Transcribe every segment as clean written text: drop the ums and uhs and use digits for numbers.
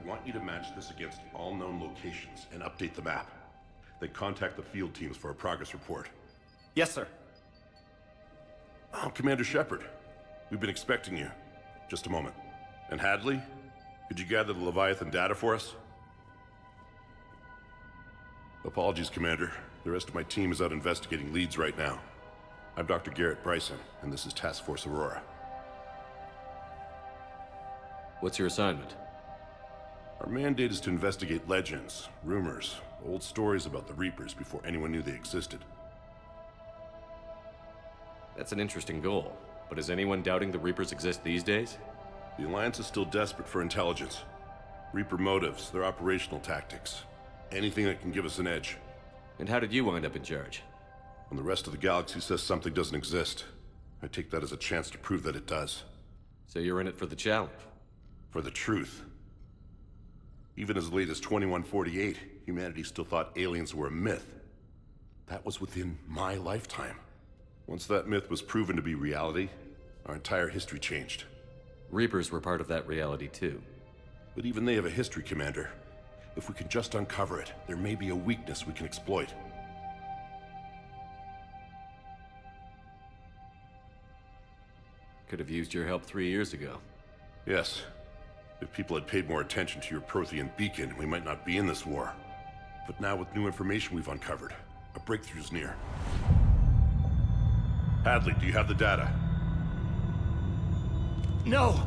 want you to match this against all known locations and update the map. Then contact the field teams for a progress report. Yes, sir. Oh, Commander Shepard. We've been expecting you. Just a moment. And Hadley? Could you gather the Leviathan data for us? Apologies, Commander. The rest of my team is out investigating leads right now. I'm Dr. Garrett Bryson, and this is Task Force Aurora. What's your assignment? Our mandate is to investigate legends, rumors, old stories about the Reapers before anyone knew they existed. That's an interesting goal, but is anyone doubting the Reapers exist these days? The Alliance is still desperate for intelligence. Reaper motives, their operational tactics. Anything that can give us an edge. And how did you wind up in charge? When the rest of the galaxy says something doesn't exist, I take that as a chance to prove that it does. So you're in it for the challenge? For the truth. Even as late as 2148, humanity still thought aliens were a myth. That was within my lifetime. Once that myth was proven to be reality, our entire history changed. Reapers were part of that reality too. But even they have a history, Commander. If we can just uncover it, there may be a weakness we can exploit. Could have used your help 3 years ago. Yes. If people had paid more attention to your Prothean beacon, we might not be in this war. But now with new information we've uncovered, a breakthrough's near. Hadley, do you have the data? No!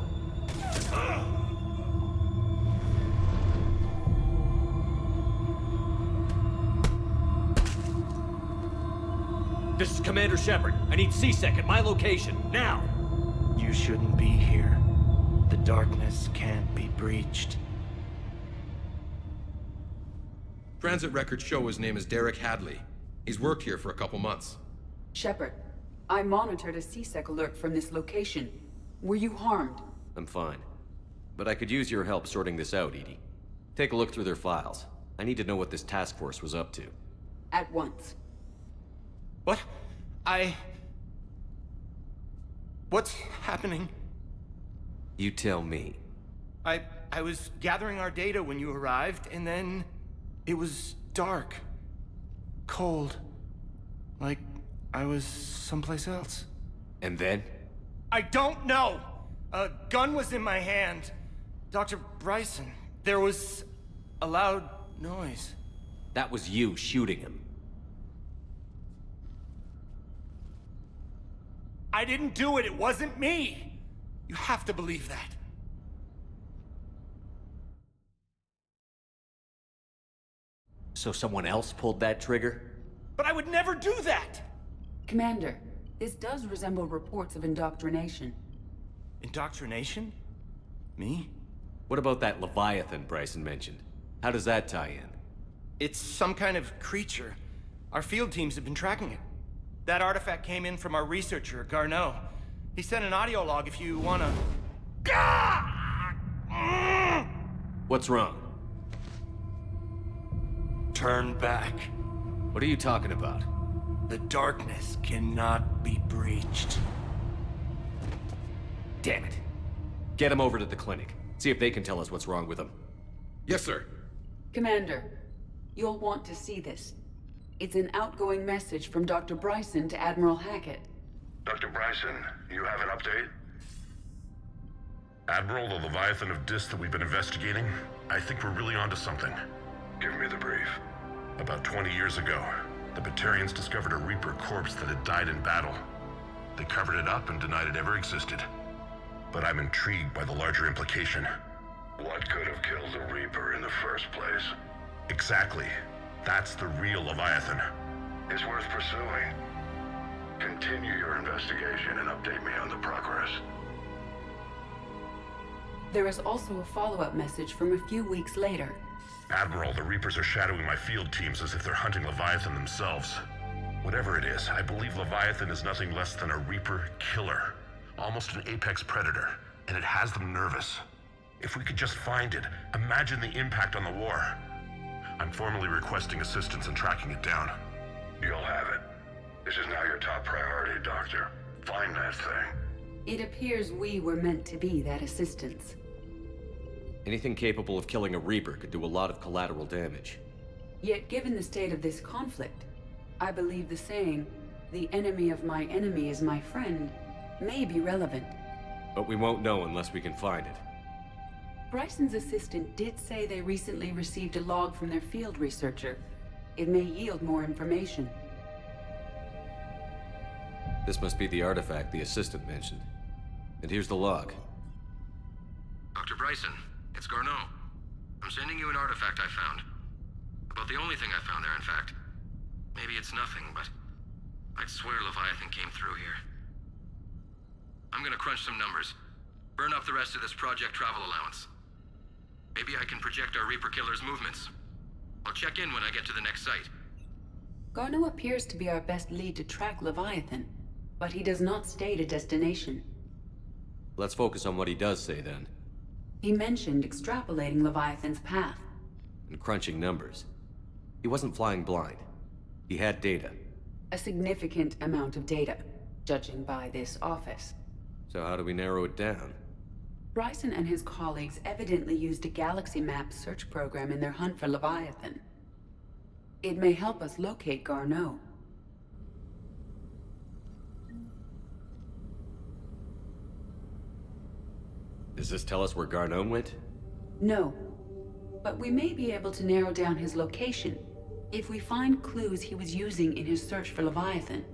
This is Commander Shepard. I need C-Sec at my location, now! You shouldn't be here. The darkness can't be breached. Transit records show his name is Derek Hadley. He's worked here for a couple months. Shepard, I monitored a C-Sec alert from this location. Were you harmed? I'm fine. But I could use your help sorting this out, Edie. Take a look through their files. I need to know what this task force was up to. At once. What? What's happening? You tell me. I was gathering our data when you arrived, and then it was dark. Cold. Like I was someplace else. And then? I don't know! A gun was in my hand. Dr. Bryson, there was a loud noise. That was you shooting him. I didn't do it, it wasn't me! You have to believe that. So someone else pulled that trigger? But I would never do that! Commander, this does resemble reports of indoctrination. Indoctrination? Me? What about that Leviathan Bryson mentioned? How does that tie in? It's some kind of creature. Our field teams have been tracking it. That artifact came in from our researcher, Garneau. He sent an audio log if you wanna... What's wrong? Turn back. What are you talking about? The darkness cannot be breached. Damn it. Get him over to the clinic. See if they can tell us what's wrong with him. Yes, sir. Commander, you'll want to see this. It's an outgoing message from Dr. Bryson to Admiral Hackett. Dr. Bryson, you have an update? Admiral, the Leviathan of Dis that we've been investigating, I think we're really onto something. Give me the brief. About 20 years ago, the Batarians discovered a Reaper corpse that had died in battle. They covered it up and denied it ever existed. But I'm intrigued by the larger implication. What could have killed the Reaper in the first place? Exactly. That's the real Leviathan. It's worth pursuing. Continue your investigation and update me on the progress. There is also a follow-up message from a few weeks later. Admiral, the Reapers are shadowing my field teams as if they're hunting Leviathan themselves. Whatever it is, I believe Leviathan is nothing less than a Reaper killer. Almost an apex predator, and it has them nervous. If we could just find it, imagine the impact on the war. I'm formally requesting assistance in tracking it down. You'll have it. This is now your top priority, Doctor. Find that thing. It appears we were meant to be that assistance. Anything capable of killing a Reaper could do a lot of collateral damage. Yet given the state of this conflict, I believe the saying, "The enemy of my enemy is my friend," may be relevant. But we won't know unless we can find it. Bryson's assistant did say they recently received a log from their field researcher. It may yield more information. This must be the artifact the assistant mentioned. And here's the log. Dr. Bryson, it's Garneau. I'm sending you an artifact I found. About the only thing I found there, in fact. Maybe it's nothing, but I'd swear Leviathan came through here. I'm gonna crunch some numbers. Burn up the rest of this project travel allowance. Maybe I can project our Reaper Killer's movements. I'll check in when I get to the next site. Garneau appears to be our best lead to track Leviathan, but he does not state a destination. Let's focus on what he does say then. He mentioned extrapolating Leviathan's path. And crunching numbers. He wasn't flying blind. He had data. A significant amount of data, judging by this office. So how do we narrow it down? Bryson and his colleagues evidently used a galaxy map search program in their hunt for Leviathan. It may help us locate Garneau. Does this tell us where Garneau went? No, but we may be able to narrow down his location if we find clues he was using in his search for Leviathan.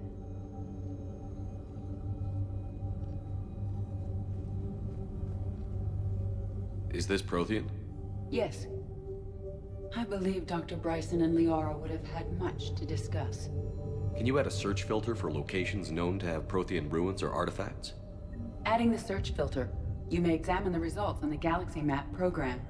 Is this Prothean? Yes. I believe Dr. Bryson and Liara would have had much to discuss. Can you add a search filter for locations known to have Prothean ruins or artifacts? Adding the search filter, you may examine the results on the galaxy map program.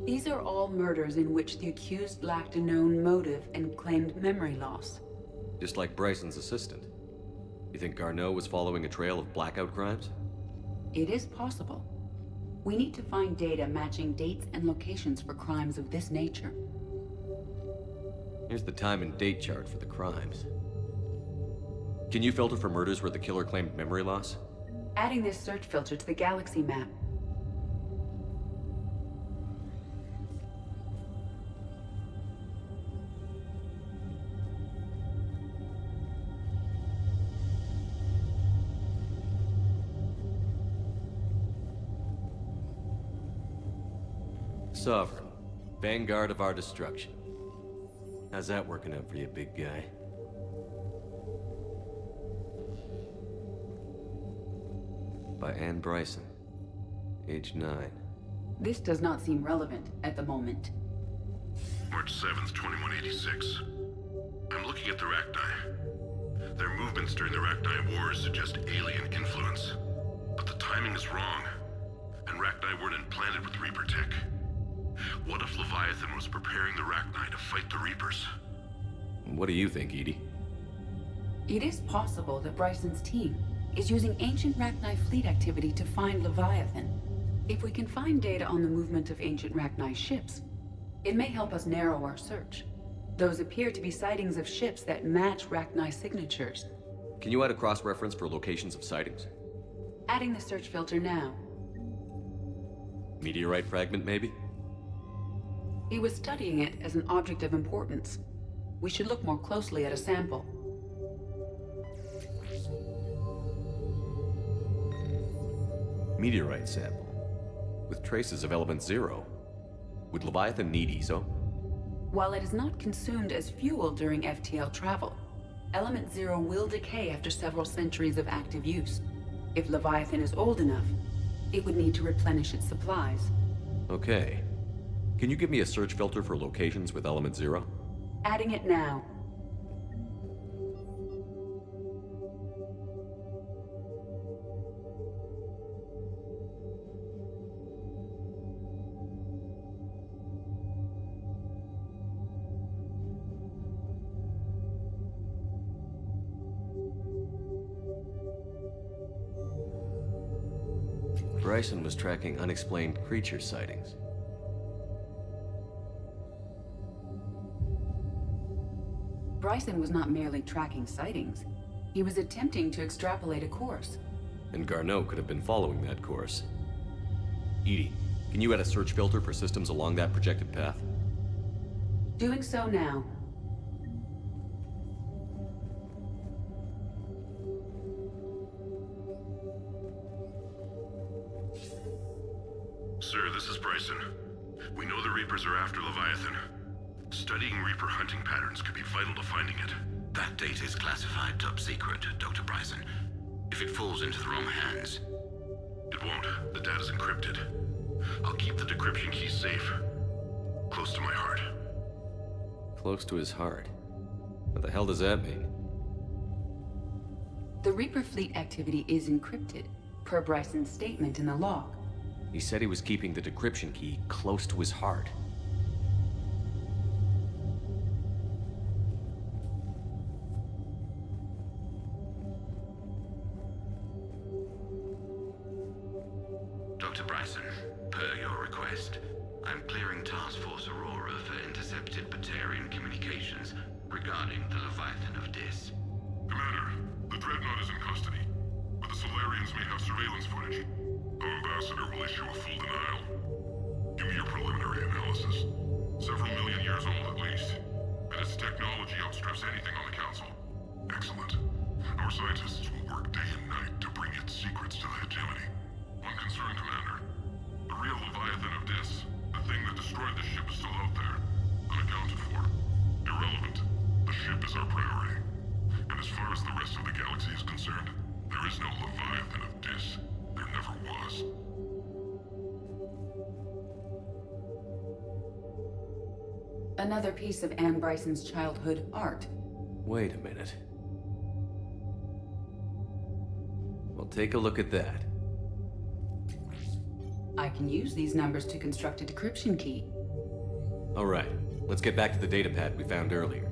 These are all murders in which the accused lacked a known motive and claimed memory loss. Just like Bryson's assistant. You think Garneau was following a trail of blackout crimes? It is possible. We need to find data matching dates and locations for crimes of this nature. Here's the time and date chart for the crimes. Can you filter for murders where the killer claimed memory loss? Adding this search filter to the galaxy map. Sovereign, vanguard of our destruction. How's that working out for you, big guy? By Anne Bryson, age 9. This does not seem relevant at the moment. March 7th, 2186. I'm looking at the Rachni. Their movements during the Rachni Wars suggest alien influence. But the timing is wrong. And Rachni weren't implanted with Reaper tech. What if Leviathan was preparing the Rachni to fight the Reapers? What do you think, Edie? It is possible that Bryson's team is using ancient Rachni fleet activity to find Leviathan. If we can find data on the movement of ancient Rachni ships, it may help us narrow our search. Those appear to be sightings of ships that match Rachni signatures. Can you add a cross-reference for locations of sightings? Adding the search filter now. Meteorite fragment, maybe? He was studying it as an object of importance. We should look more closely at a sample. Meteorite sample. With traces of element zero. Would Leviathan need ESO? While it is not consumed as fuel during FTL travel, element zero will decay after several centuries of active use. If Leviathan is old enough, it would need to replenish its supplies. Okay. Can you give me a search filter for locations with element zero? Adding it now. Grayson was tracking unexplained creature sightings. Grayson was not merely tracking sightings. He was attempting to extrapolate a course. And Garneau could have been following that course. Edie, can you add a search filter for systems along that projected path? Doing so now. Sir, this is Grayson. We know the Reapers are after Leviathan. Studying Reaper hunting patterns could be vital to finding it. That data is classified top secret, Dr. Bryson. If it falls into the wrong hands... It won't. The data's encrypted. I'll keep the decryption key safe. Close to my heart. Close to his heart. What the hell does that mean? The Reaper fleet activity is encrypted, per Bryson's statement in the log. He said he was keeping the decryption key close to his heart. Dr. Bryson, per your request, I'm clearing Task Force Aurora for intercepted Batarian communications regarding the Leviathan of Dis. Commander, the Dreadnought is in custody, but the Solarians may have surveillance footage. Our ambassador will issue a full denial. Give me your preliminary analysis. Several million years old at least, and its technology outstrips anything on the Council. Excellent. Our scientists will work day and night to bring its secrets to the hegemony. One concern, Commander. The real Leviathan of Dis, the thing that destroyed the ship, is still out there, unaccounted for. Irrelevant. The ship is our priority. And as far as the rest of the galaxy is concerned, there is no Leviathan of Dis. There never was. Another piece of Anne Bryson's childhood art. Wait a minute. Well, take a look at that. I can use these numbers to construct a decryption key. All right, let's get back to the datapad we found earlier.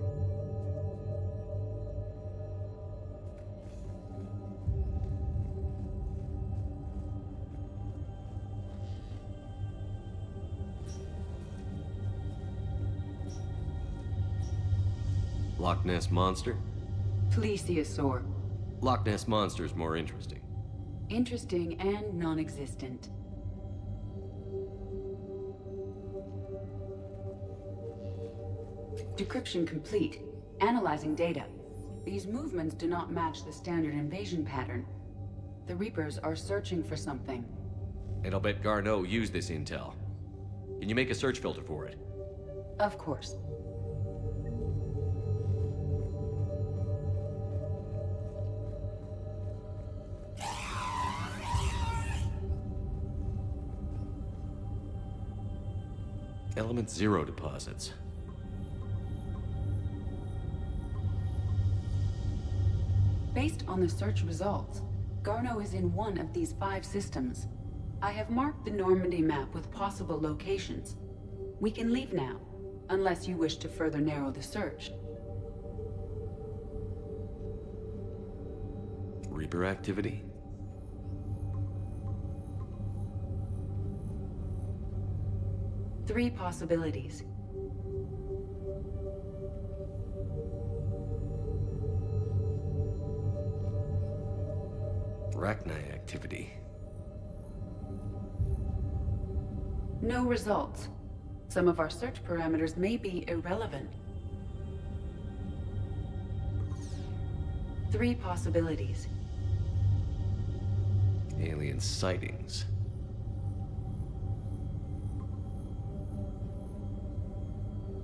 Loch Ness Monster? Plesiosaur. Loch Ness Monster is more interesting. Interesting and non-existent. Decryption complete. Analyzing data. These movements do not match the standard invasion pattern. The Reapers are searching for something. And I'll bet Garneau used this intel. Can you make a search filter for it? Of course. Element zero deposits. Based on the search results, Garneau is in one of these 5 systems. I have marked the Normandy map with possible locations. We can leave now, unless you wish to further narrow the search. Reaper activity? Three possibilities. Rachni activity. No results. Some of our search parameters may be irrelevant. 3 possibilities. Alien sightings.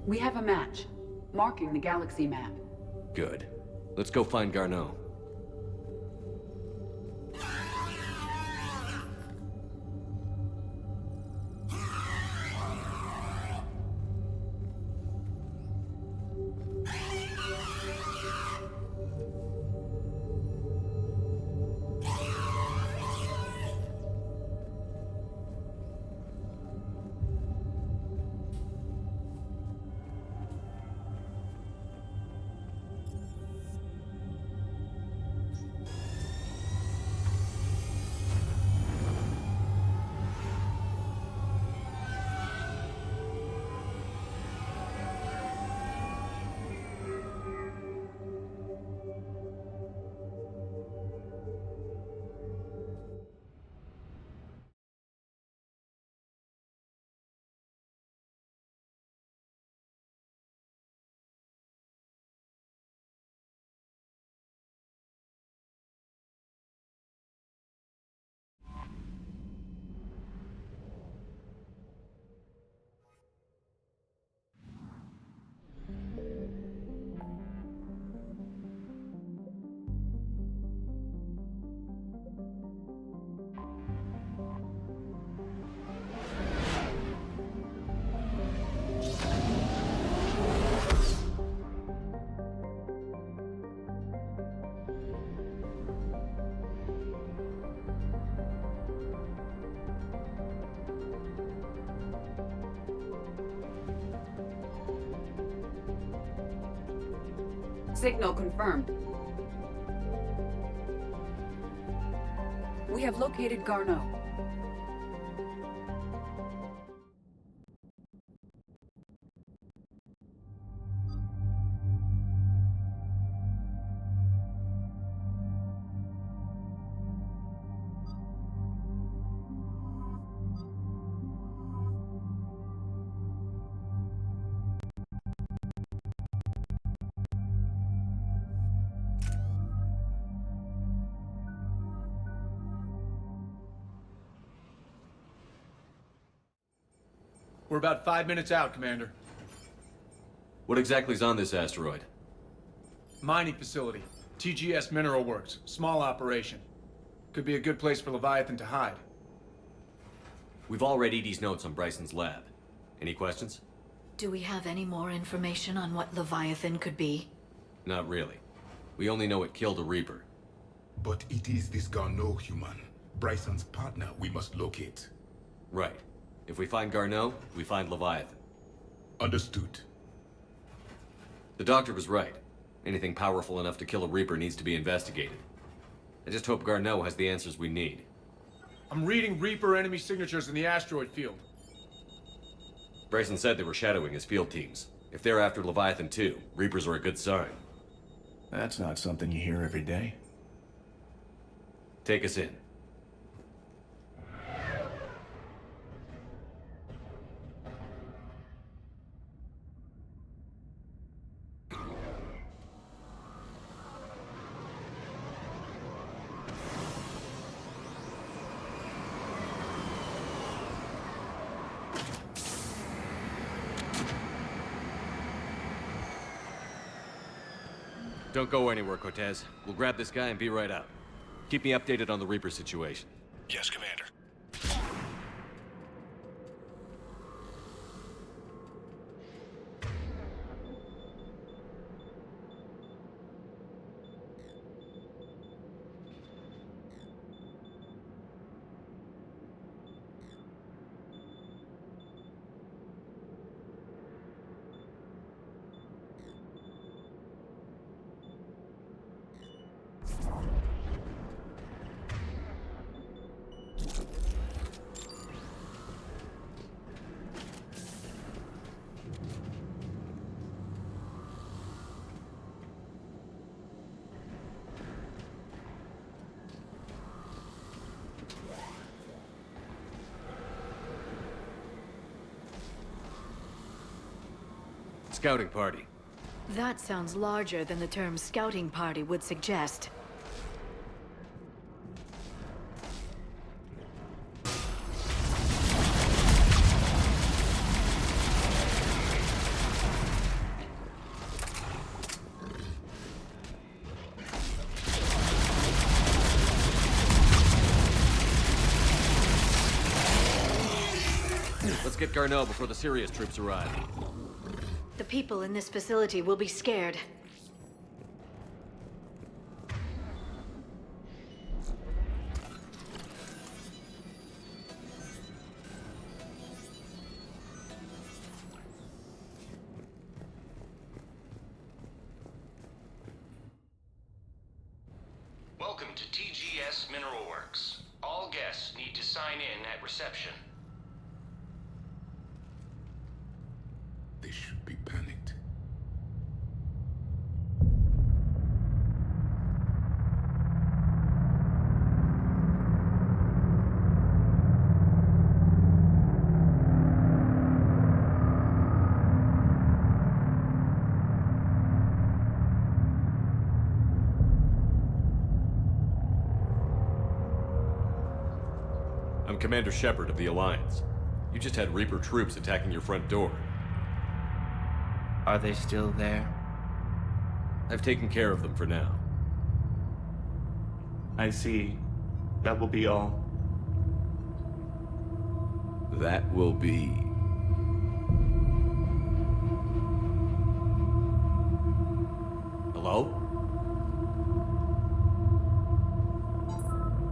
We have a match, marking the galaxy map. Good. Let's go find Garneau. Signal confirmed. We have located Garneau. We're about 5 minutes out, Commander. What exactly is on this asteroid? Mining facility. TGS Mineral Works. Small operation. Could be a good place for Leviathan to hide. We've all read Edie's notes on Bryson's lab. Any questions? Do we have any more information on what Leviathan could be? Not really. We only know it killed a Reaper. But it is this Garneau human, Bryson's partner, we must locate. Right. If we find Garneau, we find Leviathan. Understood. The doctor was right. Anything powerful enough to kill a Reaper needs to be investigated. I just hope Garneau has the answers we need. I'm reading Reaper enemy signatures in the asteroid field. Grayson said they were shadowing his field teams. If they're after Leviathan too, Reapers are a good sign. That's not something you hear every day. Take us in. Don't go anywhere, Cortez. We'll grab this guy and be right out. Keep me updated on the Reaper situation. Yes, Commander. Scouting party. That sounds larger than the term scouting party would suggest. Let's get Garneau before the serious troops arrive. The people in this facility will be scared. Welcome to TGS Mineral Works. All guests need to sign in at reception. They should be panicked. I'm Commander Shepard of the Alliance. You just had Reaper troops attacking your front door. Are they still there? I've taken care of them for now. I see. That will be all. That will be... Hello?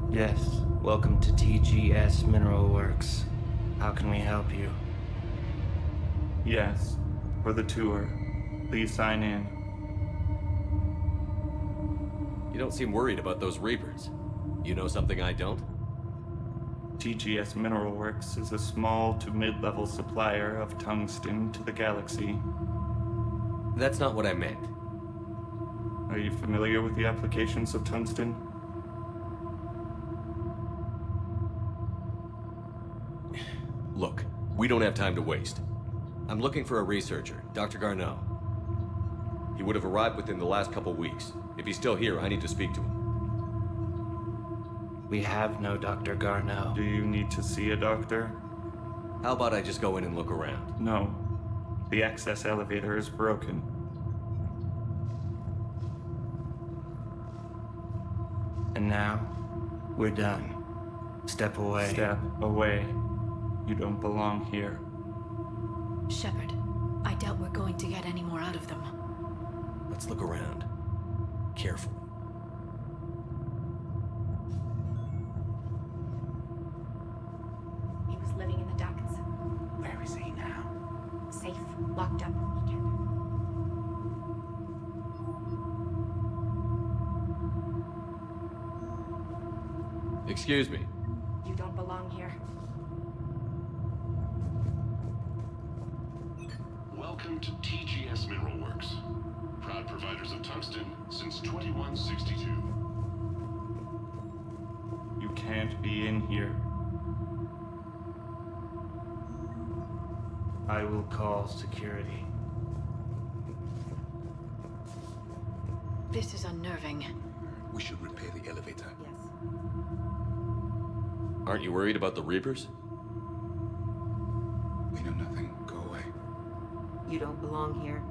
Yes. Welcome to TGS Mineral Works. How can we help you? Yes. For the tour. Please sign in. You don't seem worried about those Reapers. You know something I don't? TGS Mineral Works is a small to mid-level supplier of tungsten to the galaxy. That's not what I meant. Are you familiar with the applications of tungsten? Look, we don't have time to waste. I'm looking for a researcher, Dr. Garneau. He would have arrived within the last couple weeks. If he's still here, I need to speak to him. We have no Dr. Garneau. Do you need to see a doctor? How about I just go in and look around? No. The access elevator is broken. And now, we're done. Step away. Step away. You don't belong here. Shepard, I doubt we're going to get any more out of them. Let's look around. Careful. He was living in the ducts. Where is he now? Safe, locked up. Excuse me. You don't belong here. Welcome to TGS Mineral Works. Proud providers of tungsten since 2162. You can't be in here. I will call security. This is unnerving. We should repair the elevator. Yes. Aren't you worried about the Reapers? We know nothing. Go away. You don't belong here.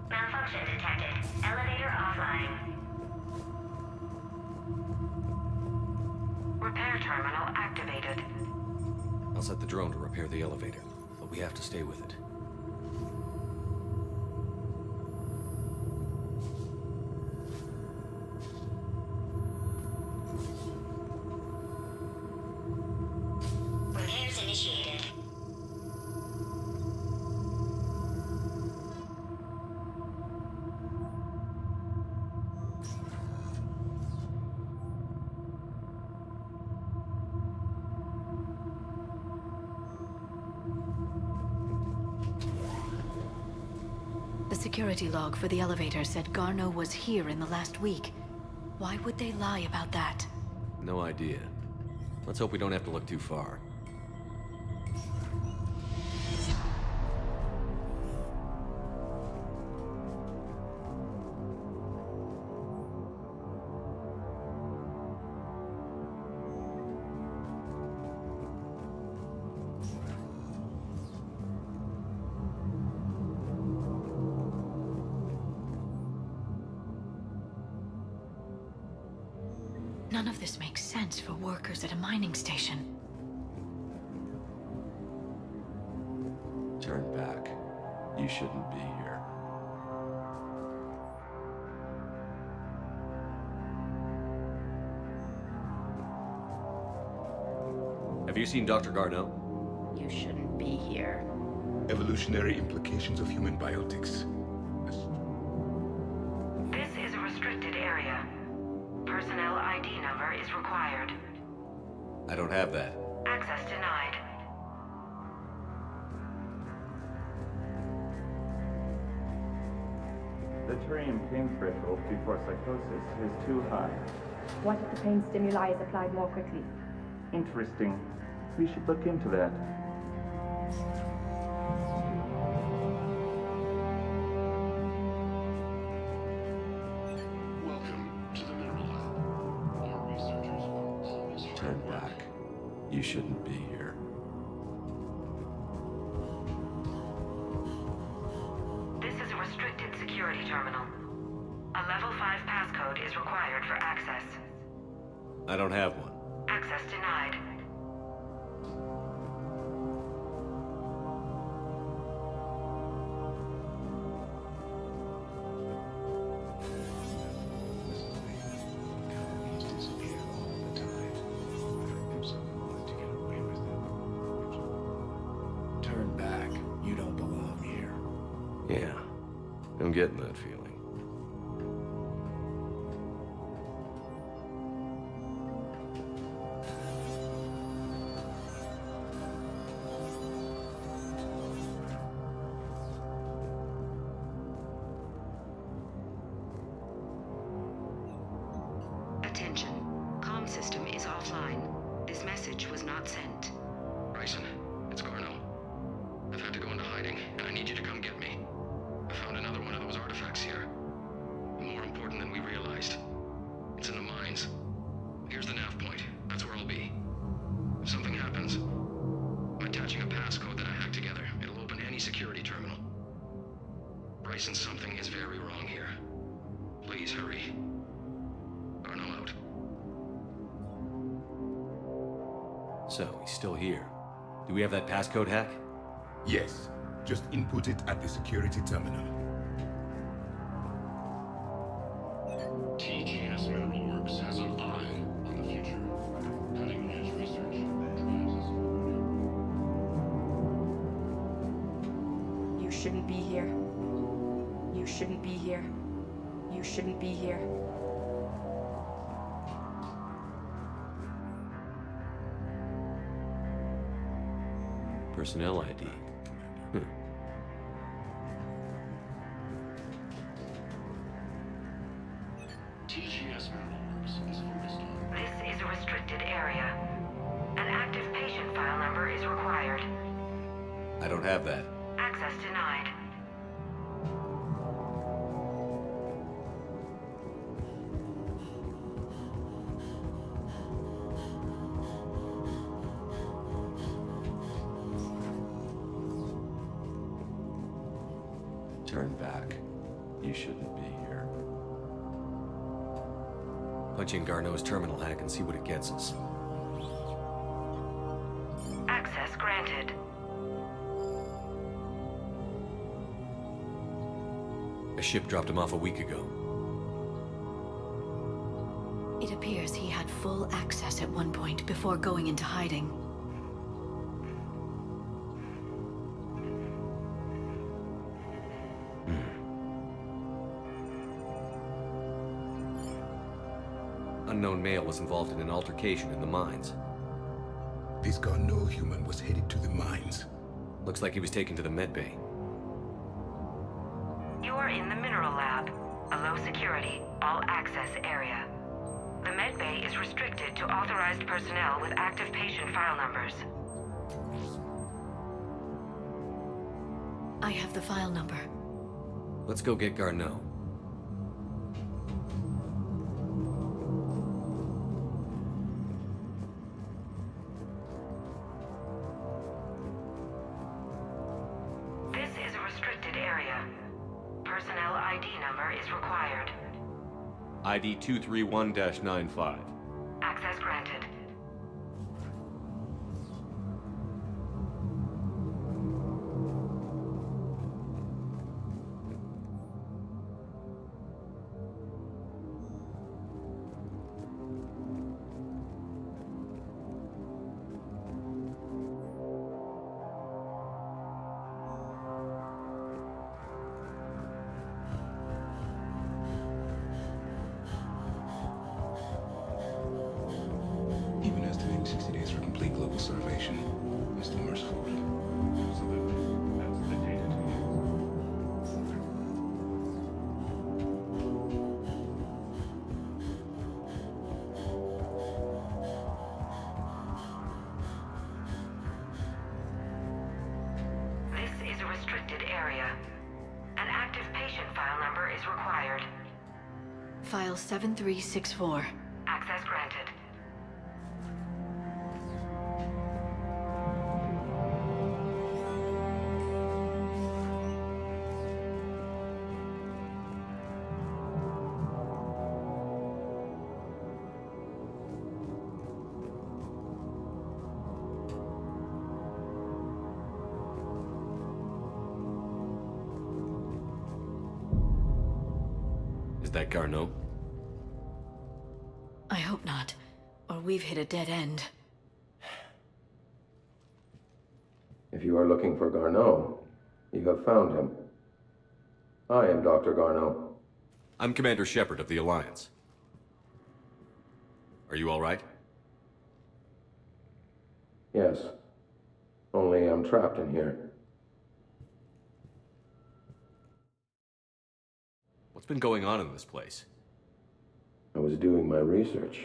Malfunction detected. Elevator offline. Repair terminal activated. I'll set the drone to repair the elevator, but we have to stay with it. Repairs initiated. The security log for the elevator said Garneau was here in the last week. Why would they lie about that? No idea. Let's hope we don't have to look too far. None of this makes sense for workers at a mining station. Turn back. You shouldn't be here. Have you seen Dr. Garneau? You shouldn't be here. Evolutionary implications of human biotics. This is a restricted area. Personnel ID number is required. I don't have that. Access denied. The Thorium pain threshold before psychosis is too high. What if the pain stimuli is applied more quickly? Interesting. We should look into that. Welcome to the Mineral Lab. Our researchers will always Turn back. You shouldn't be here. This is a restricted security terminal. A level 5 passcode is required for access. I don't have one. Access denied. Turn back. You don't belong here. Yeah. I'm getting that feeling. Attention. Comm system is offline. This message was not sent. Grayson, it's Garneau. I've had to go into hiding, and I need you to come get me. I found another one of those artifacts here. More important than we realized. It's in the mines. Here's the nav point. That's where I'll be. If something happens, I'm attaching a passcode that I hacked together. It'll open any security terminal. Bryson, something is very wrong here. Please hurry. Garneau out. So, he's still here. Do we have that passcode hack? Yes. Just input it at the security terminal. TGS Mineral Works has an eye on the future. Cutting-edge research. You shouldn't be here. You shouldn't be here. You shouldn't be here. Personnel ID. TGS Mineral Works is focused on. This is a restricted area. An active patient file number is required. I don't have that. Access denied. Turn back. You shouldn't be here. Punch in Garneau's terminal hack and see what it gets us. Access granted. A ship dropped him off a week ago. It appears he had full access at one point before going into hiding. Unknown male was involved in an altercation in the mines. This Garneau human was headed to the mines. Looks like he was taken to the medbay. You are in the Mineral Lab, a low security, all access area. The medbay is restricted to authorized personnel with active patient file numbers. I have the file number. Let's go get Garneau. This is a restricted area. Personnel ID number is required. ID 231-95. 60 days for complete global starvation. Mr. Merciful. Absolutely. That's the data to use. This is a restricted area. An active patient file number is required. File 7364. Access granted. Is that Garneau? I hope not, or we've hit a dead end. If you are looking for Garneau, you have found him. I am Dr. Garneau. I'm Commander Shepard of the Alliance. Are you all right? Yes. Only I'm trapped in here. What's been going on in this place? I was doing my research.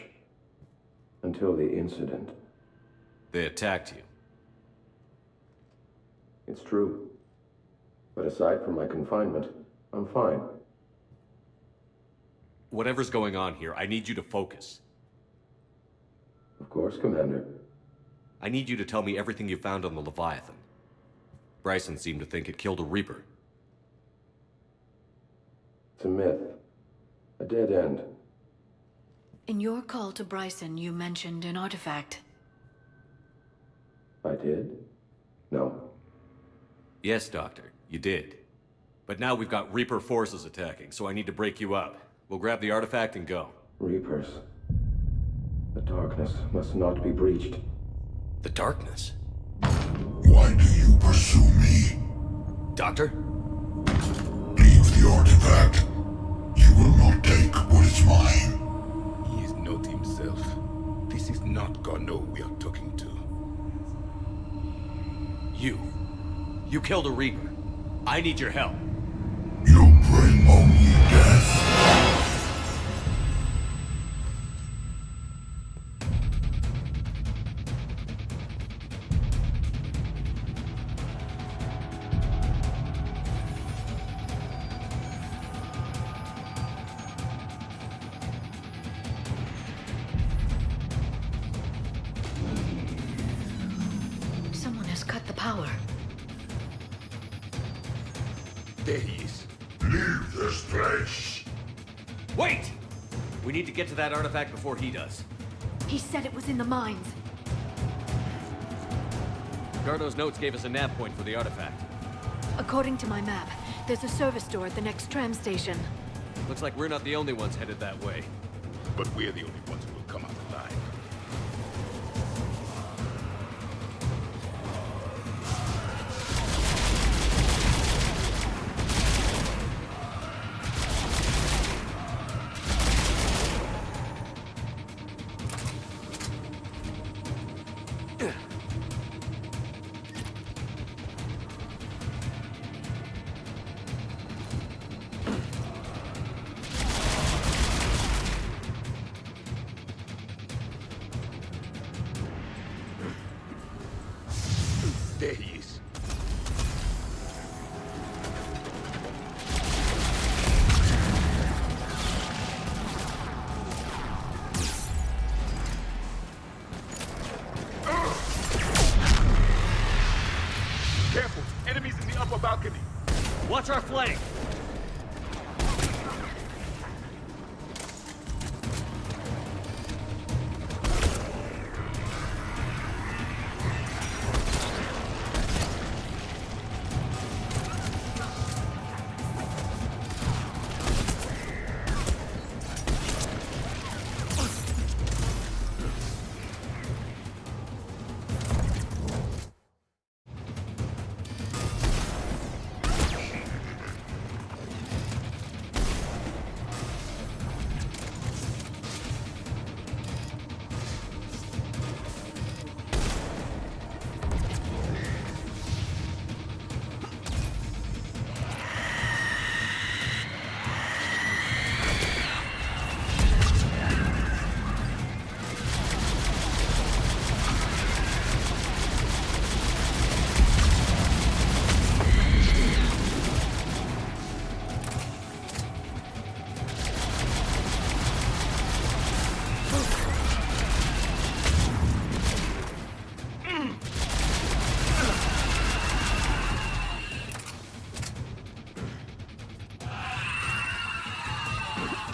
Until the incident. They attacked you. It's true. But aside from my confinement, I'm fine. Whatever's going on here, I need you to focus. Of course, Commander. I need you to tell me everything you found on the Leviathan. Bryson seemed to think it killed a Reaper. It's a myth. A dead end. In your call to Bryson, you mentioned an artifact. I did? No. Yes, Doctor, you did. But now we've got Reaper forces attacking, so I need to break you up. We'll grab the artifact and go. Reapers. The darkness must not be breached. The darkness? Why do you pursue me? Doctor? Leave the artifact. You will not take what is mine. He is not himself. This is not Garneau we are talking to. You killed a Reaper. I need your help. You bring only death. Someone has cut the power. There he is. Leave this place. Wait! We need to get to that artifact before he does. He said it was in the mines. Garneau's notes gave us a nav point for the artifact. According to my map, there's a service door at the next tram station. Looks like we're not the only ones headed that way. But we're the only ones who will come out alive. There he is. Careful! Enemies in the upper balcony! Watch our flank!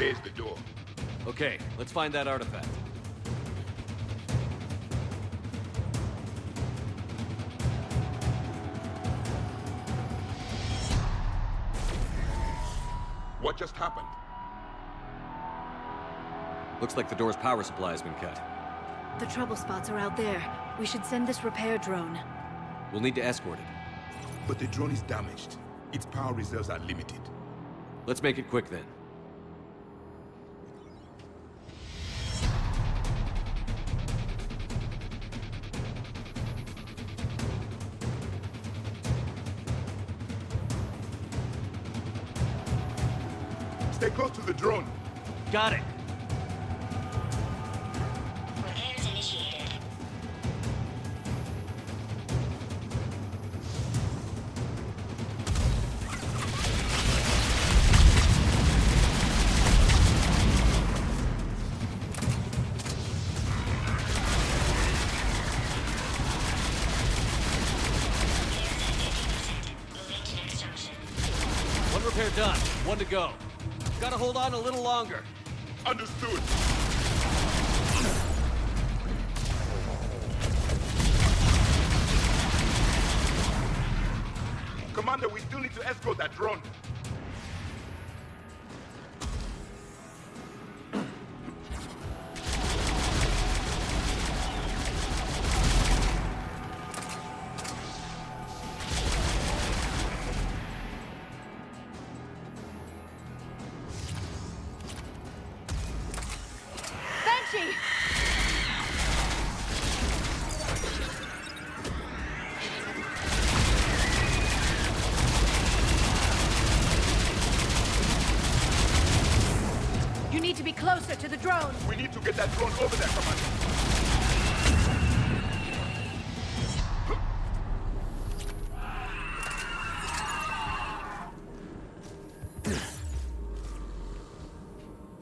There's the door. Okay, let's find that artifact. What just happened? Looks like the door's power supply has been cut. The trouble spots are out there. We should send this repair drone. We'll need to escort it. But the drone is damaged. Its power reserves are limited. Let's make it quick then. Stay close to the drone. Got it. Repairs initiated. Moving to next junction. One repair done. One to go. Gotta hold on a little longer. Understood. Commander, we still need to escort that drone. Banshee! You need to be closer to the drone. We need to get that drone over there, Commander.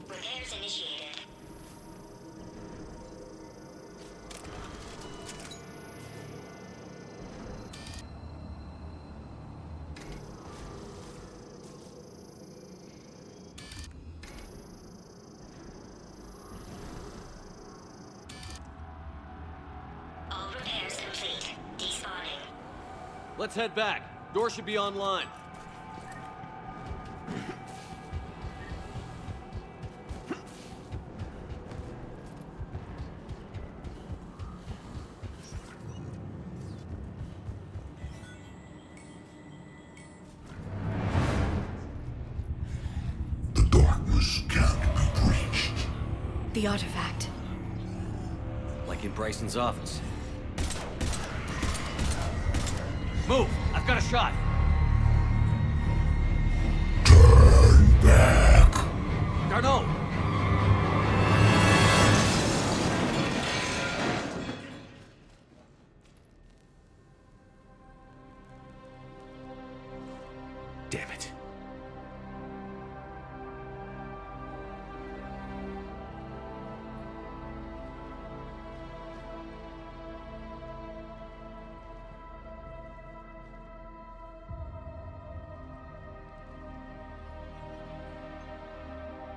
Repairs initiated. All repairs complete. Despawning. Let's head back. Door should be online. The darkness can't be breached. The artifact. Like in Bryson's office. Move! I've got a shot! Turn back. Garneau! Damn it.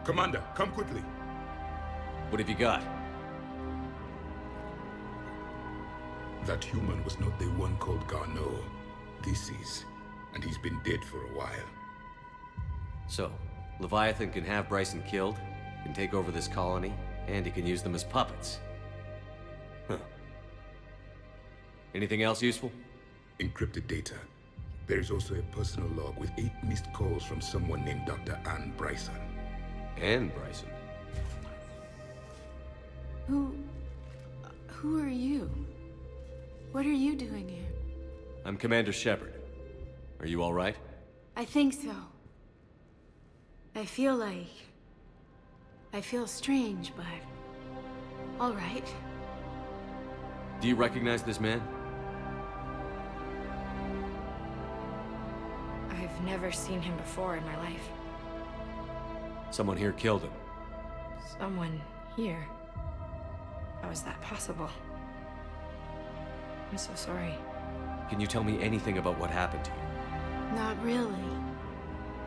Commander, come quickly. What have you got? That human was not the one called Garneau. This is. And he's been dead for a while. So, Leviathan can have Bryson killed, can take over this colony, and he can use them as puppets. Huh. Anything else useful? Encrypted data. There is also a personal log with 8 missed calls from someone named Dr. Ann Bryson. Ann Bryson? Who are you? What are you doing here? I'm Commander Shepard. Are you all right? I think so. I feel strange, but... all right. Do you recognize this man? I've never seen him before in my life. Someone here killed him. Someone here? How is that possible? I'm so sorry. Can you tell me anything about what happened to you? Not really.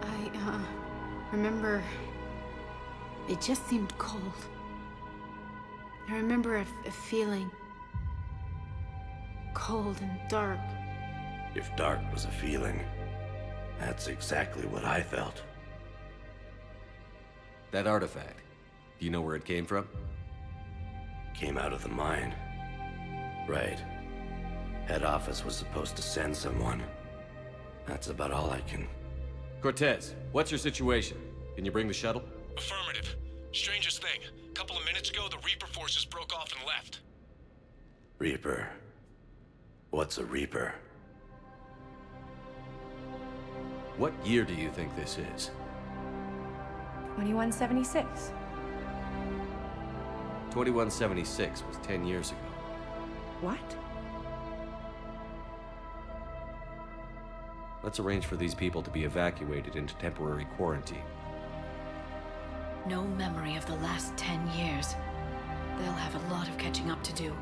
I remember It just seemed cold. I remember a feeling cold and dark. If dark was a feeling, that's exactly what I felt. That artifact, do you know where it came from? Came out of the mine. Right. Head office was supposed to send someone. That's about all I can... Cortez, what's your situation? Can you bring the shuttle? Affirmative. Strangest thing. A couple of minutes ago, the Reaper forces broke off and left. Reaper. What's a Reaper? What year do you think this is? 2176. 2176 was 10 years ago. What? Let's arrange for these people to be evacuated into temporary quarantine. No memory of the last 10 years. They'll have a lot of catching up to do.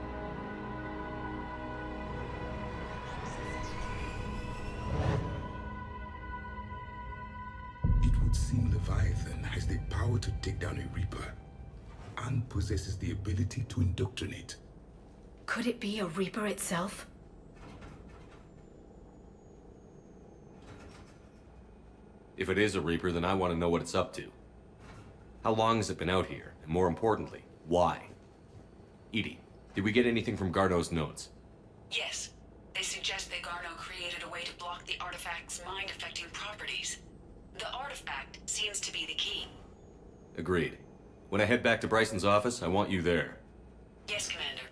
It would seem Leviathan has the power to take down a Reaper, and possesses the ability to indoctrinate. Could it be a Reaper itself? If it is a Reaper, then I want to know what it's up to. How long has it been out here? And more importantly, why? Edie, did we get anything from Garneau's notes? Yes. They suggest that Garneau created a way to block the artifact's mind-affecting properties. The artifact seems to be the key. Agreed. When I head back to Bryson's office, I want you there. Yes, Commander.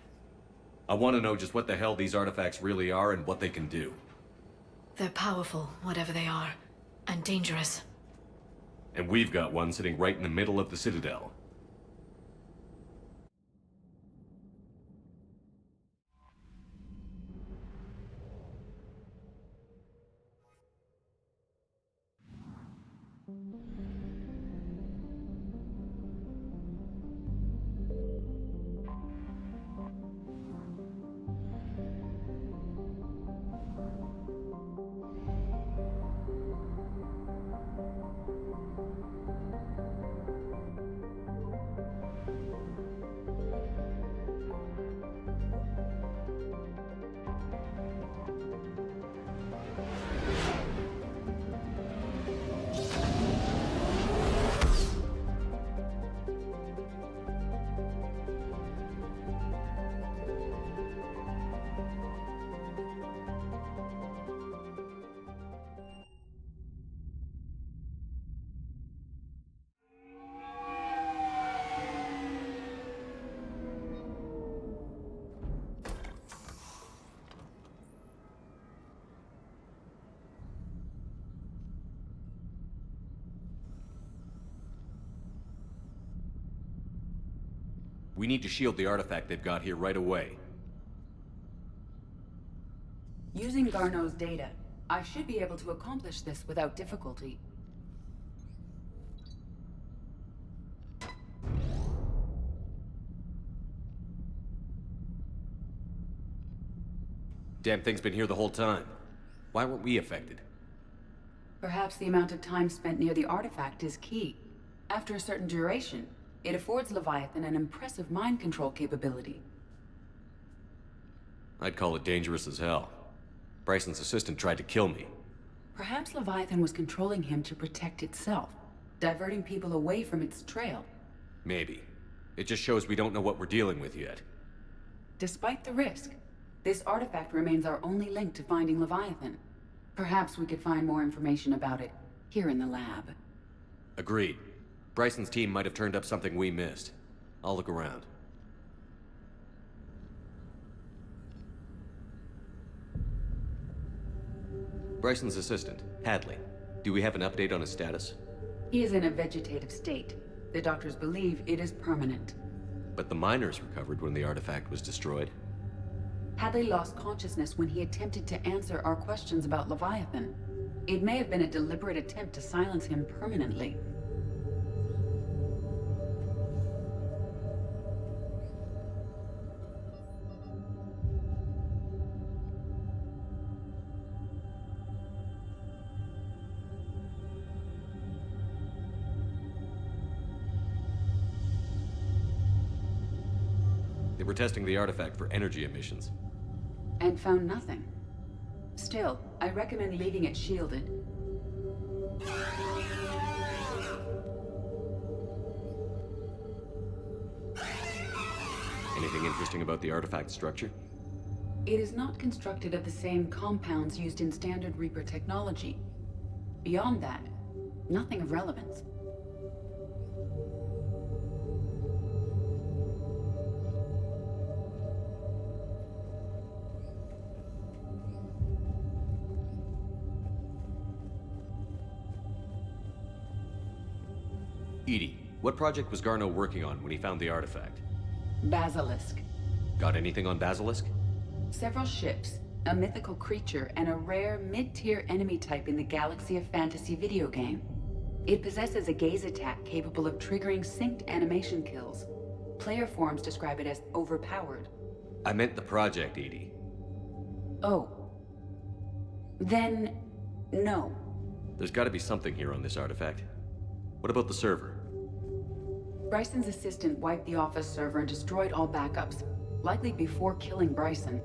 I want to know just what the hell these artifacts really are and what they can do. They're powerful, whatever they are, and dangerous. And we've got one sitting right in the middle of the Citadel. We need to shield the artifact they've got here right away. Using Garneau's data, I should be able to accomplish this without difficulty. Damn thing's been here the whole time. Why weren't we affected? Perhaps the amount of time spent near the artifact is key. After a certain duration, it affords Leviathan an impressive mind control capability. I'd call it dangerous as hell. Bryson's assistant tried to kill me. Perhaps Leviathan was controlling him to protect itself, diverting people away from its trail. Maybe. It just shows we don't know what we're dealing with yet. Despite the risk, this artifact remains our only link to finding Leviathan. Perhaps we could find more information about it here in the lab. Agreed. Bryson's team might have turned up something we missed. I'll look around. Bryson's assistant, Hadley. Do we have an update on his status? He is in a vegetative state. The doctors believe it is permanent. But the miners recovered when the artifact was destroyed. Hadley lost consciousness when he attempted to answer our questions about Leviathan. It may have been a deliberate attempt to silence him permanently. They were testing the artifact for energy emissions. And found nothing. Still, I recommend leaving it shielded. Anything interesting about the artifact structure? It is not constructed of the same compounds used in standard Reaper technology. Beyond that, nothing of relevance. Edie, what project was Garneau working on when he found the artifact? Basilisk. Got anything on Basilisk? Several ships, a mythical creature, and a rare mid-tier enemy type in the Galaxy of Fantasy video game. It possesses a gaze attack capable of triggering synced animation kills. Player forums describe it as overpowered. I meant the project, Edie. Oh. Then, no. There's gotta be something here on this artifact. What about the server? Bryson's assistant wiped the office server and destroyed all backups, likely before killing Bryson.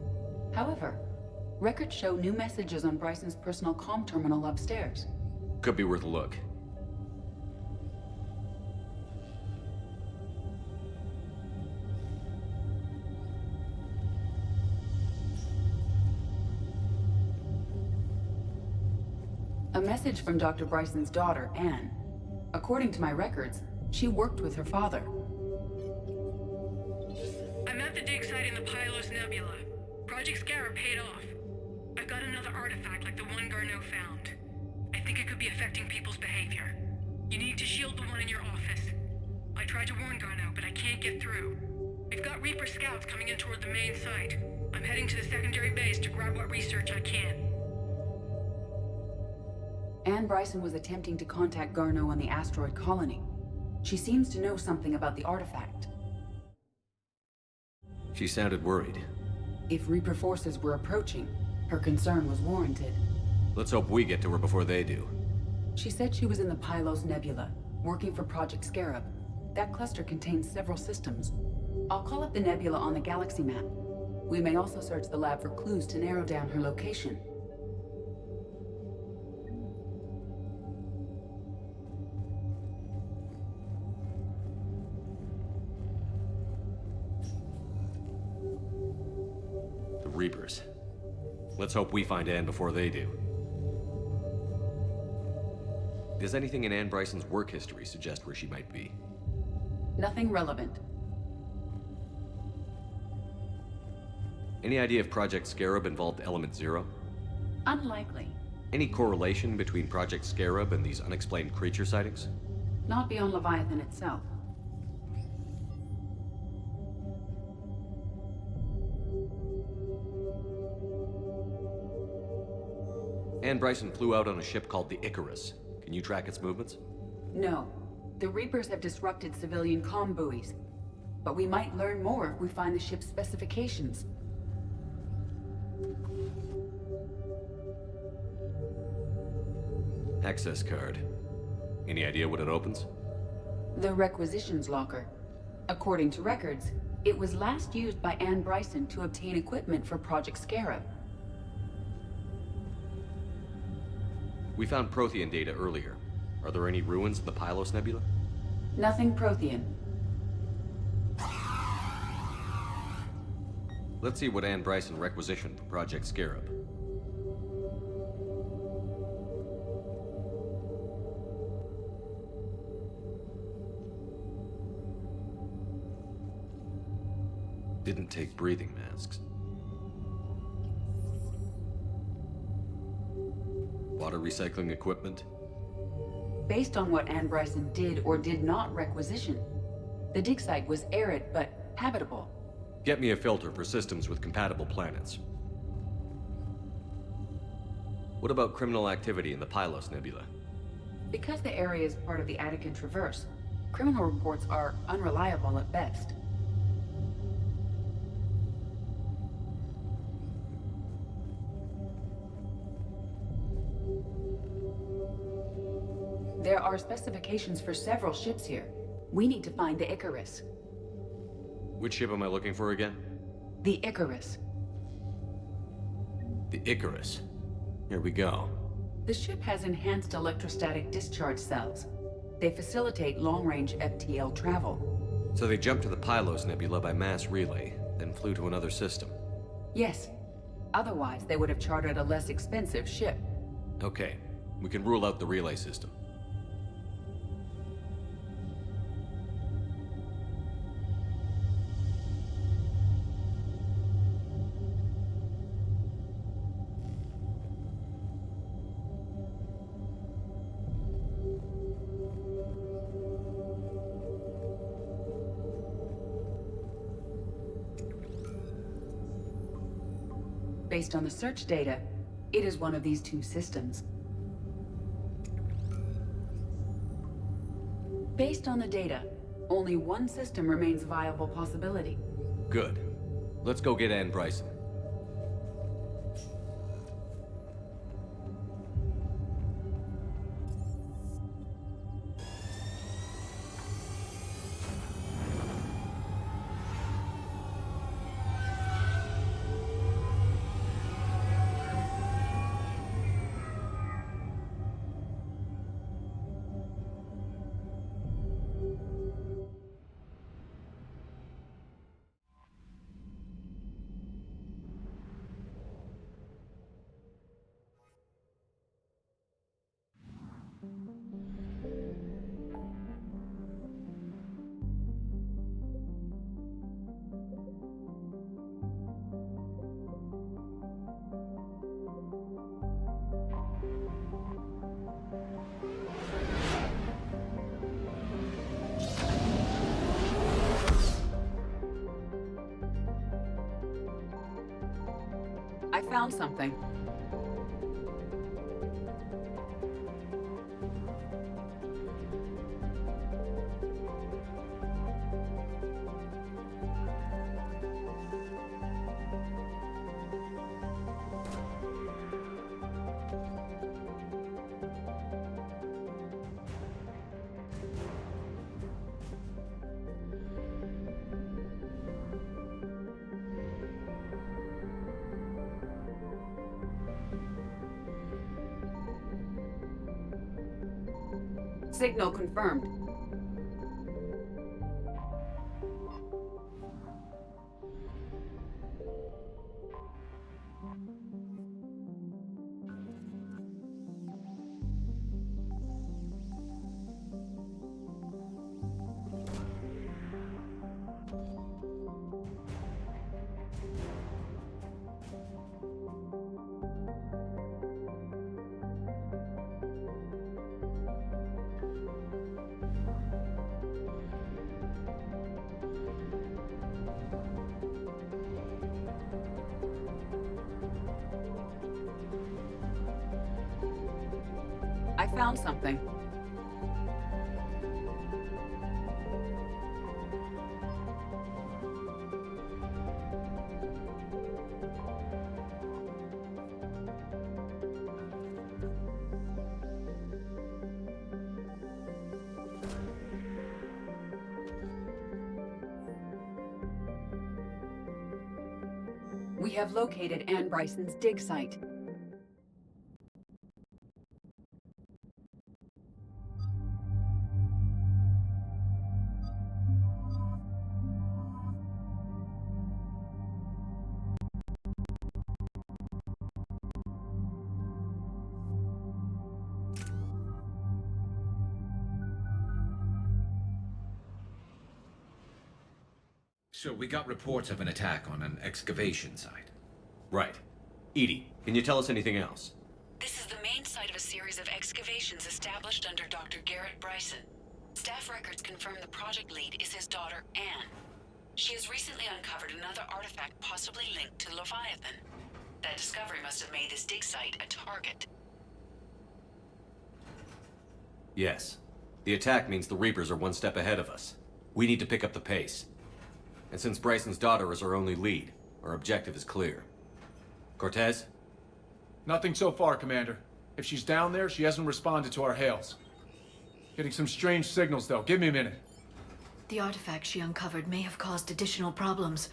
However, records show new messages on Bryson's personal comm terminal upstairs. Could be worth a look. A message from Dr. Bryson's daughter, Anne. According to my records, she worked with her father. I'm at the dig site in the Pylos Nebula. Project Scarab paid off. I've got another artifact like the one Garneau found. I think it could be affecting people's behavior. You need to shield the one in your office. I tried to warn Garneau, but I can't get through. We've got Reaper scouts coming in toward the main site. I'm heading to the secondary base to grab what research I can. Anne Bryson was attempting to contact Garneau on the asteroid colony. She seems to know something about the artifact. She sounded worried. If Reaper forces were approaching, her concern was warranted. Let's hope we get to her before they do. She said she was in the Pylos Nebula, working for Project Scarab. That cluster contains several systems. I'll call up the nebula on the galaxy map. We may also search the lab for clues to narrow down her location. Reapers. Let's hope we find Anne before they do. Does anything in Anne Bryson's work history suggest where she might be? Nothing relevant. Any idea if Project Scarab involved Element Zero? Unlikely. Any correlation between Project Scarab and these unexplained creature sightings? Not beyond Leviathan itself. Anne Bryson flew out on a ship called the Icarus. Can you track its movements? No. The Reapers have disrupted civilian comm buoys. But we might learn more if we find the ship's specifications. Access card. Any idea what it opens? The requisitions locker. According to records, it was last used by Anne Bryson to obtain equipment for Project Scarab. We found Prothean data earlier. Are there any ruins in the Pylos Nebula? Nothing Prothean. Let's see what Anne Bryson requisitioned for Project Scarab. Didn't take breathing masks. Water recycling equipment? Based on what Anne Bryson did or did not requisition, the dig site was arid but habitable. Get me a filter for systems with compatible planets. What about criminal activity in the Pylos Nebula? Because the area is part of the Attican Traverse, criminal reports are unreliable at best. There are specifications for several ships here. We need to find the Icarus. Which ship am I looking for again? The Icarus. The Icarus. Here we go. The ship has enhanced electrostatic discharge cells. They facilitate long-range FTL travel. So they jumped to the Pylos Nebula by mass relay, then flew to another system. Yes. Otherwise, they would have chartered a less expensive ship. Okay, we can rule out the relay system. Based on the search data, it is one of these two systems. Based on the data, only one system remains a viable possibility. Good. Let's go get Ann Bryson. I found something. Signal confirmed. I found something. We have located Ann Bryson's dig site. So we got reports of an attack on an excavation site. Right. Edie, can you tell us anything else? This is the main site of a series of excavations established under Dr. Garrett Bryson. Staff records confirm the project lead is his daughter, Anne. She has recently uncovered another artifact possibly linked to Leviathan. That discovery must have made this dig site a target. Yes. The attack means the Reapers are one step ahead of us. We need to pick up the pace. And since Bryson's daughter is our only lead, our objective is clear. Cortez? Nothing so far, Commander. If she's down there, she hasn't responded to our hails. Getting some strange signals, though. Give me a minute. The artifact she uncovered may have caused additional problems.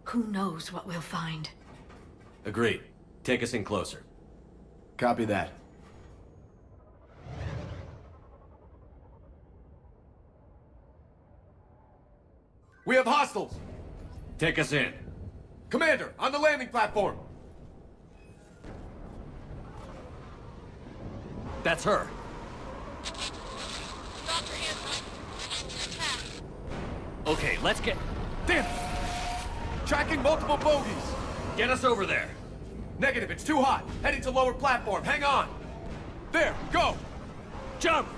Who knows what we'll find? Agreed. Take us in closer. Copy that. We have hostiles! Take us in. Commander, on the landing platform! That's her. Okay, let's get... Damn it! Tracking multiple bogies! Get us over there. Negative, it's too hot. Heading to lower platform, hang on! There, go! Jump!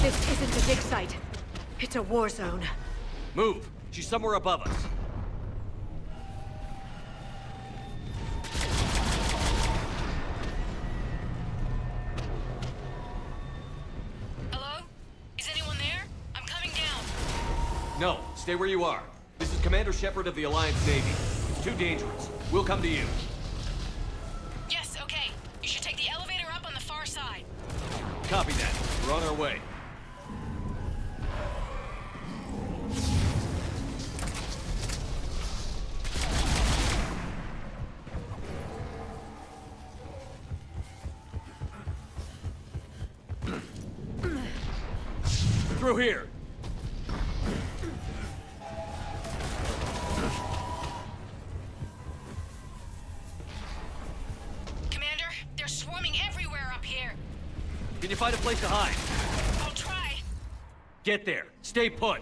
This isn't a dig site. It's a war zone. Move. She's somewhere above us. Hello? Is anyone there? I'm coming down. No, stay where you are. This is Commander Shepard of the Alliance Navy. It's too dangerous. We'll come to you. Yes, okay. You should take the elevator up on the far side. Copy that. We're on our way. Through here. Commander, they're swarming everywhere up here. Can you find a place to hide? I'll try. Get there. Stay put.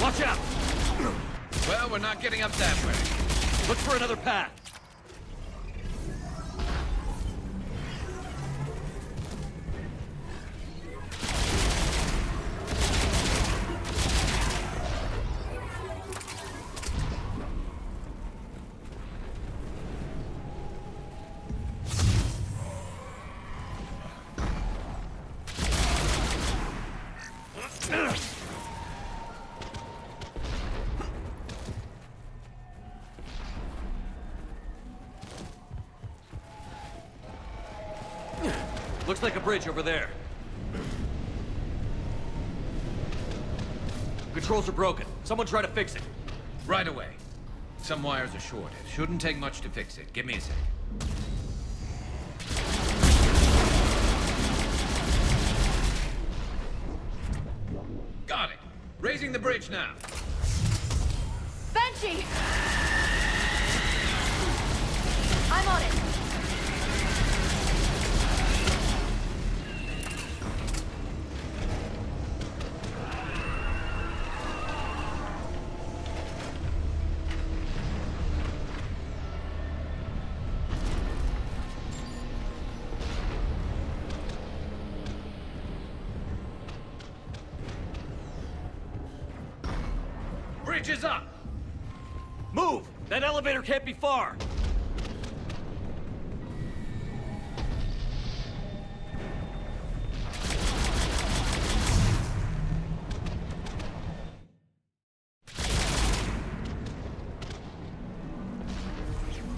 Watch out! Well, we're not getting up that way. Look for another path. Looks like a bridge over there. Controls are broken. Someone try to fix it. Right away. Some wires are short. It shouldn't take much to fix it. Give me a sec. Got it. Raising the bridge now. Banshee! I'm on it. Bridge is up! Move! That elevator can't be far!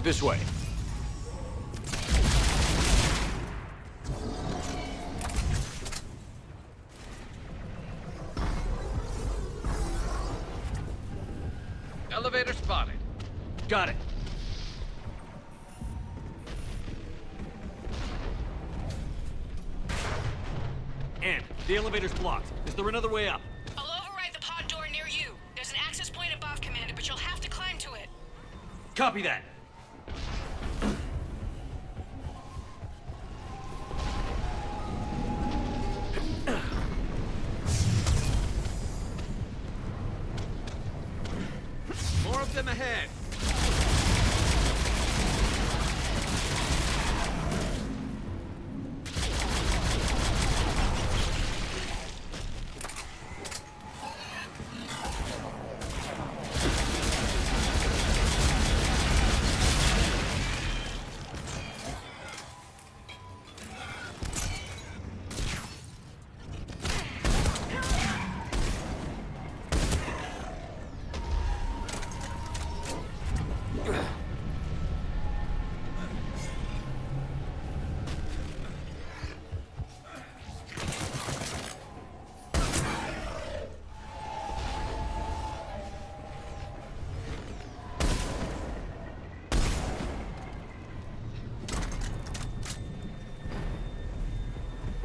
This way. Elevator spotted. Got it. And the elevator's blocked. Is there another way up? I'll override the pod door near you. There's an access point above, Commander, but you'll have to climb to it. Copy that. More of them ahead.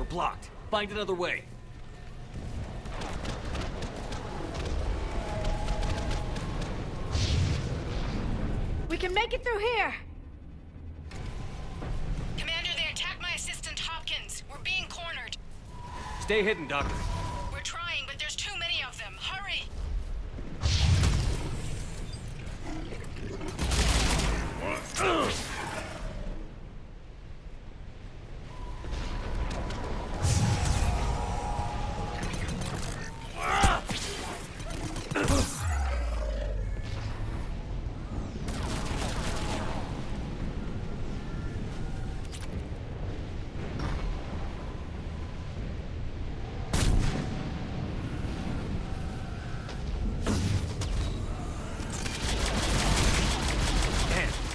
blocked. Find another way. We can make it through here! Commander, they attacked my assistant Hopkins. We're being cornered. Stay hidden, Doctor. We're trying, but there's too many of them. Hurry!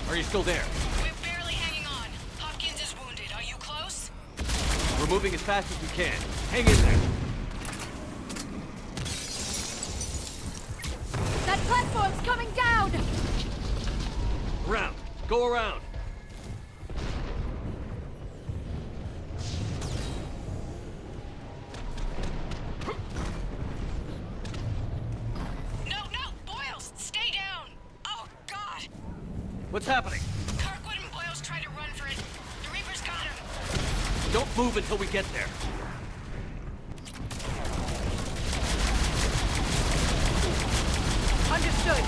Are you still there? We're barely hanging on. Hopkins is wounded. Are you close? We're moving as fast as we can. Hang in there. That platform's coming down! Around. Go around. What's happening? Kirkwood and Boyle's tried to run for it. The Reapers got him. Don't move until we get there. Understood.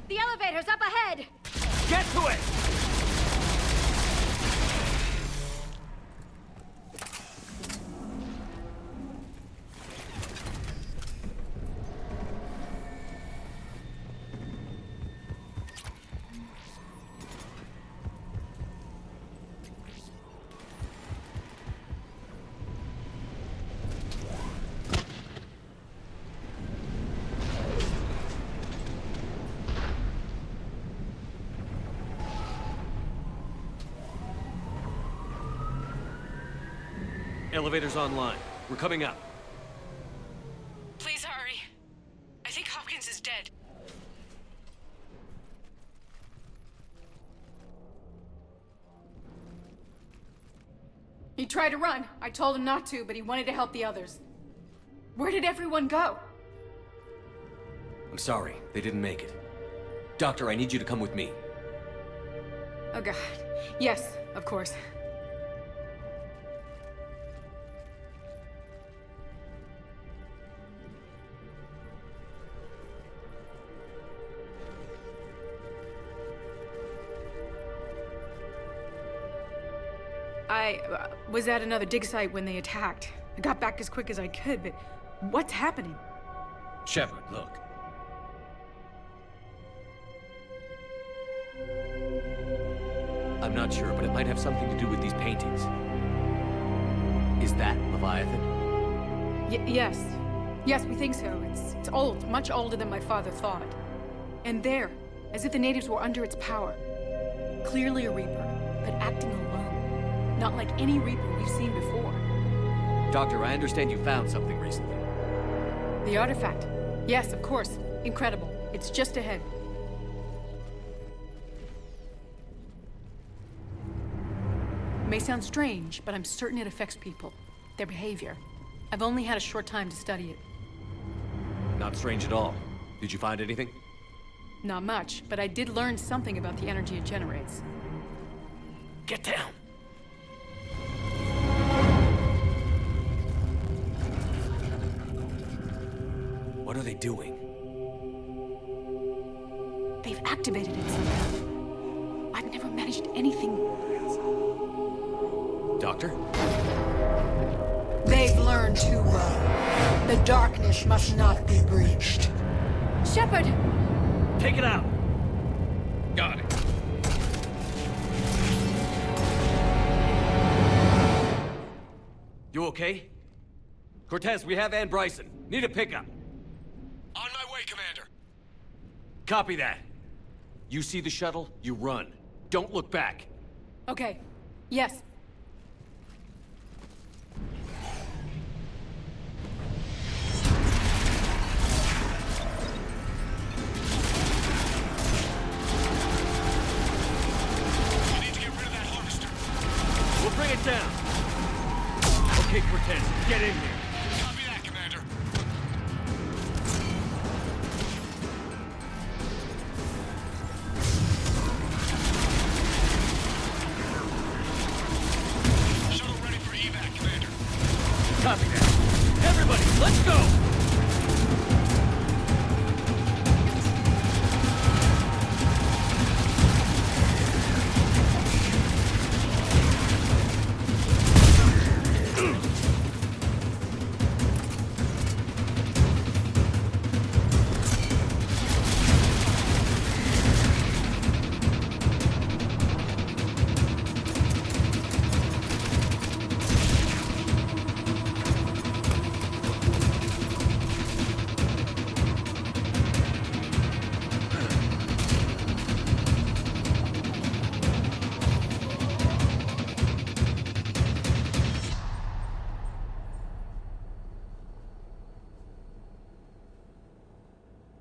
The elevator's up ahead! Get to it! Elevator's online. We're coming up. Please hurry. I think Hopkins is dead. He tried to run. I told him not to, but he wanted to help the others. Where did everyone go? I'm sorry. They didn't make it. Doctor, I need you to come with me. Oh god. Yes, of course. I was at another dig site when they attacked. I got back as quick as I could, but what's happening? Shepard, look. I'm not sure, but it might have something to do with these paintings. Is that Leviathan? Yes. Yes, we think so. It's old, much older than my father thought. And there, as if the natives were under its power. Clearly a Reaper, but acting alone. Not like any Reaper we've seen before. Doctor, I understand you found something recently. The artifact. Yes, of course. Incredible. It's just ahead. It may sound strange, but I'm certain it affects people. Their behavior. I've only had a short time to study it. Not strange at all. Did you find anything? Not much, but I did learn something about the energy it generates. Get down! What are they doing? They've activated it somehow. I've never managed anything. Doctor? They've learned too well. The darkness must not be breached. Shepard! Take it out! Got it. You okay? Cortez, we have Ann Bryson. Need a pickup. On my way, Commander. Copy that. You see the shuttle, you run. Don't look back. Okay. Yes. We need to get rid of that harvester. We'll bring it down. Okay, Cortez, get in here. Copy that, Commander. Shuttle ready for evac, Commander. Copy that. Everybody, let's go!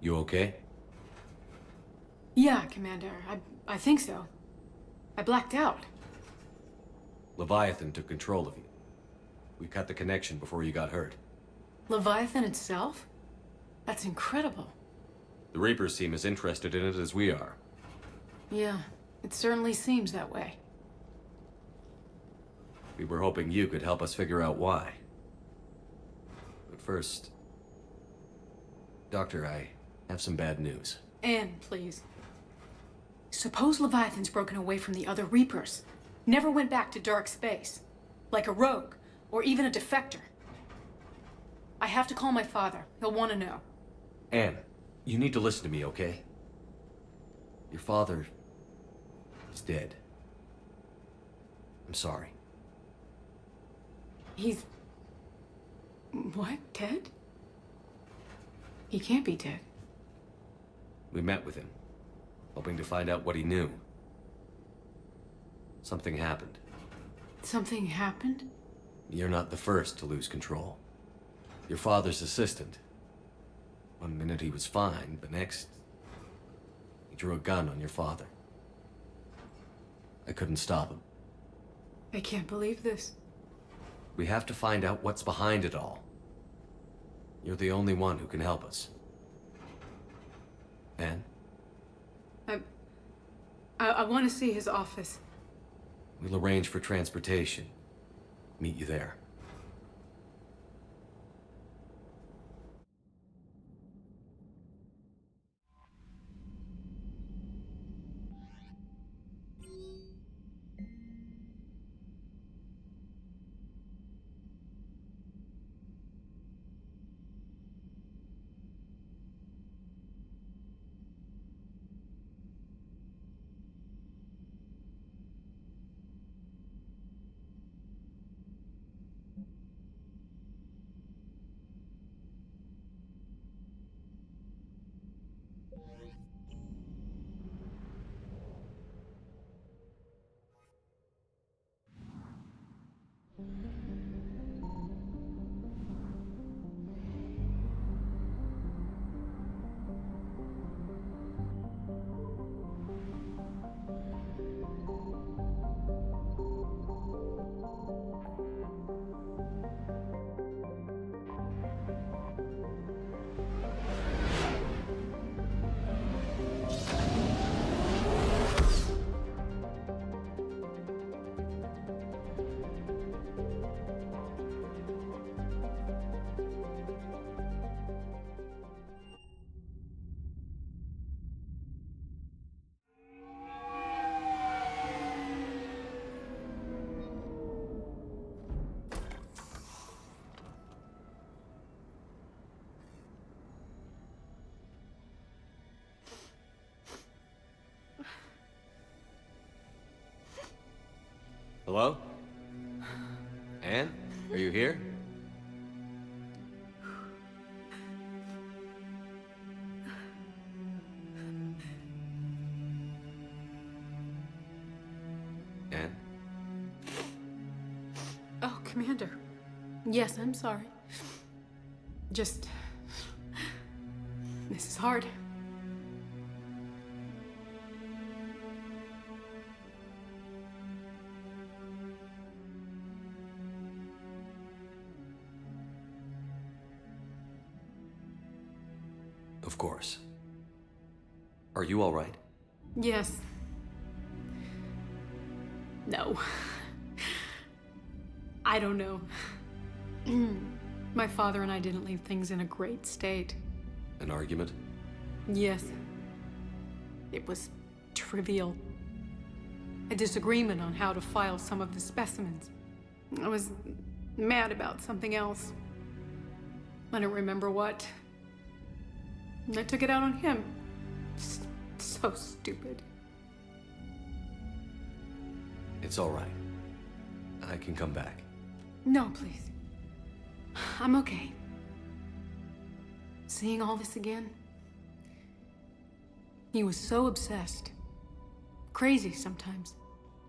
You okay? Yeah, Commander. I think so. I blacked out. Leviathan took control of you. We cut the connection before you got hurt. Leviathan itself? That's incredible. The Reapers seem as interested in it as we are. Yeah, it certainly seems that way. We were hoping you could help us figure out why. But first... Doctor, I have some bad news. Anne, please. Suppose Leviathan's broken away from the other Reapers. Never went back to dark space. Like a rogue, or even a defector. I have to call my father. He'll want to know. Anne, you need to listen to me, okay? Your father... is dead. I'm sorry. He's... What? Dead? He can't be dead. We met with him, hoping to find out what he knew. Something happened. Something happened? You're not the first to lose control. Your father's assistant. One minute he was fine, the next... he drew a gun on your father. I couldn't stop him. I can't believe this. We have to find out what's behind it all. You're the only one who can help us. Anne? I want to see his office. We'll arrange for transportation. Meet you there. Hello? Anne? Are you here? Anne? Oh, Commander. Yes, I'm sorry. Just... This is hard. Of course. Are you all right? Yes. No. I don't know. My father and I didn't leave things in a great state. An argument? Yes. It was trivial. A disagreement on how to file some of the specimens. I was mad about something else. I don't remember what. I took it out on him. So stupid. It's all right. I can come back. No, please. I'm okay. Seeing all this again? He was so obsessed. Crazy sometimes.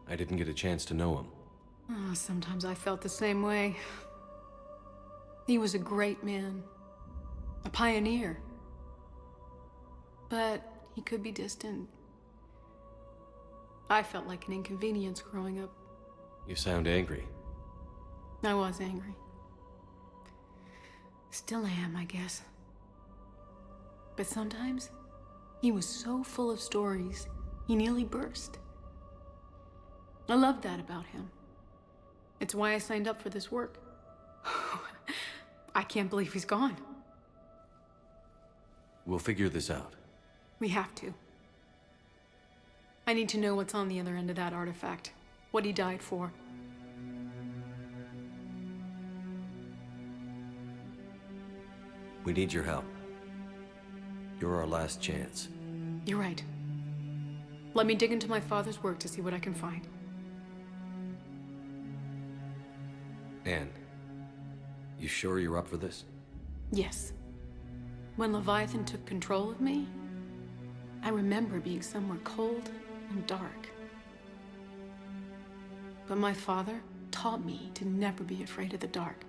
I didn't get a chance to know him. Oh, sometimes I felt the same way. He was a great man. A pioneer. But he could be distant. I felt like an inconvenience growing up. You sound angry. I was angry. Still am, I guess. But sometimes, he was so full of stories, he nearly burst. I loved that about him. It's why I signed up for this work. I can't believe he's gone. We'll figure this out. We have to. I need to know what's on the other end of that artifact. What he died for. We need your help. You're our last chance. You're right. Let me dig into my father's work to see what I can find. Anne, you sure you're up for this? Yes. When Leviathan took control of me, I remember being somewhere cold and dark. But my father taught me to never be afraid of the dark.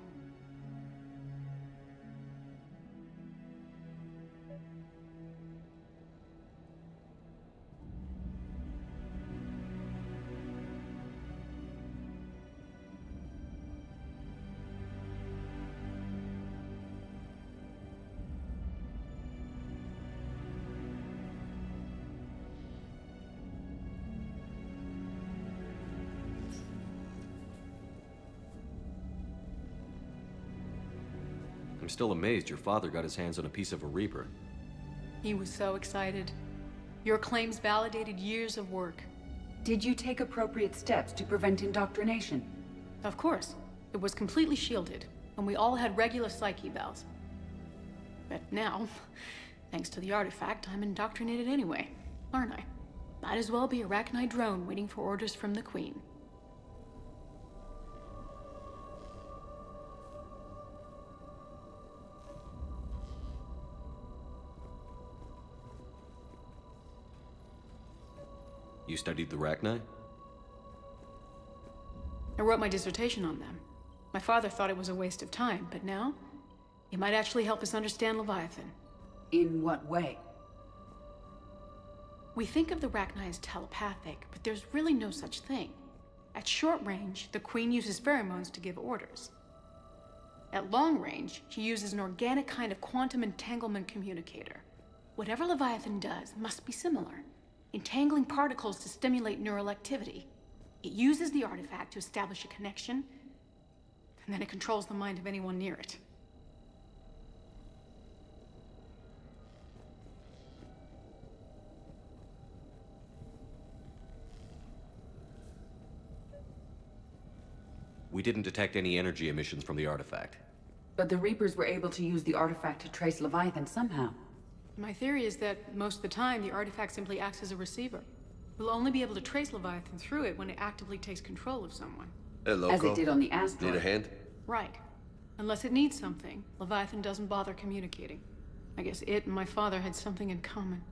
I'm still amazed your father got his hands on a piece of a Reaper. He was so excited. Your claims validated years of work. Did you take appropriate steps to prevent indoctrination? Of course. It was completely shielded, and we all had regular psyche evals. But now, thanks to the artifact, I'm indoctrinated anyway, aren't I? Might as well be a Arachnite drone waiting for orders from the Queen. You studied the Arachnite? I wrote my dissertation on them. My father thought it was a waste of time, but now, it might actually help us understand Leviathan. In what way? We think of the Arachnite as telepathic, but there's really no such thing. At short range, the Queen uses pheromones to give orders. At long range, she uses an organic kind of quantum entanglement communicator. Whatever Leviathan does must be similar, entangling particles to stimulate neural activity. It uses the artifact to establish a connection, and then it controls the mind of anyone near it. We didn't detect any energy emissions from the artifact. But the Reapers were able to use the artifact to trace Leviathan somehow. My theory is that most of the time, the artifact simply acts as a receiver. We'll only be able to trace Leviathan through it when it actively takes control of someone. Hey, Loco. As it did on the asteroid. Need a hand? Right. Unless it needs something, Leviathan doesn't bother communicating. I guess it and my father had something in common.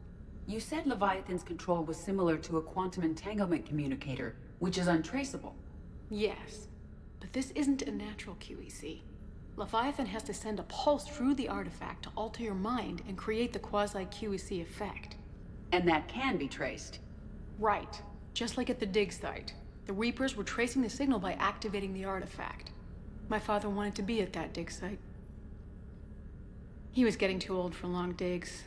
You said Leviathan's control was similar to a quantum entanglement communicator, which is untraceable. Yes, but this isn't a natural QEC. Leviathan has to send a pulse through the artifact to alter your mind and create the quasi-QEC effect. And that can be traced. Right. Just like at the dig site. The Reapers were tracing the signal by activating the artifact. My father wanted to be at that dig site. He was getting too old for long digs,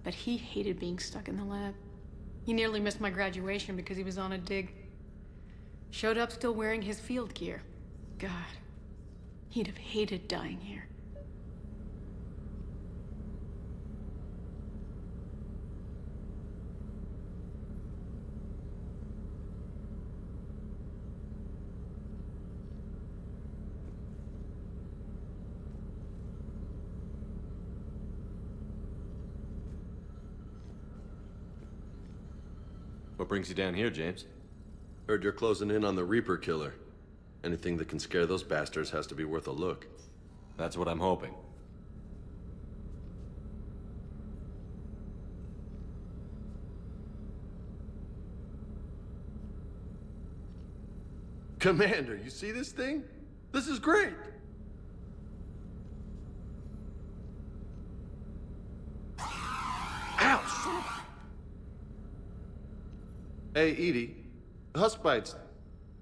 but he hated being stuck in the lab. He nearly missed my graduation because he was on a dig. Showed up still wearing his field gear. God, he'd have hated dying here. What brings you down here, James? Heard you're closing in on the Reaper killer. Anything that can scare those bastards has to be worth a look. That's what I'm hoping. Commander, you see this thing? This is great! Ow, son of a... Hey, Edie. Husk bites,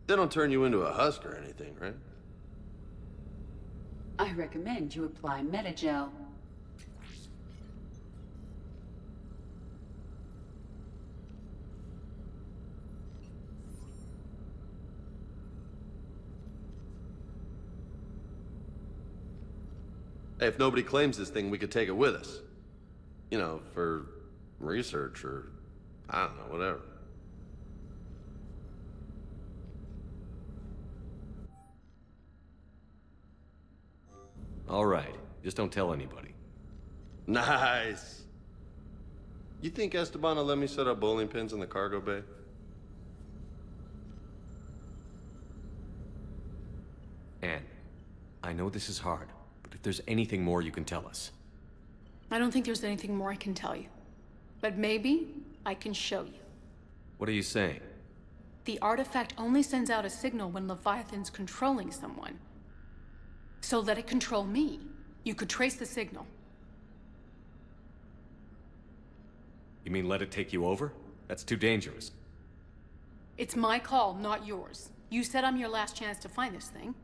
they don't turn you into a husk or anything, right? I recommend you apply Metagel. Hey, if nobody claims this thing, we could take it with us. You know, for research or, I don't know, whatever. All right. Just don't tell anybody. Nice. You think Esteban will let me set up bowling pins in the cargo bay? Anne, I know this is hard, but if there's anything more you can tell us. I don't think there's anything more I can tell you. But maybe I can show you. What are you saying? The artifact only sends out a signal when Leviathan's controlling someone. So let it control me. You could trace the signal. You mean let it take you over? That's too dangerous. It's my call, not yours. You said I'm your last chance to find this thing.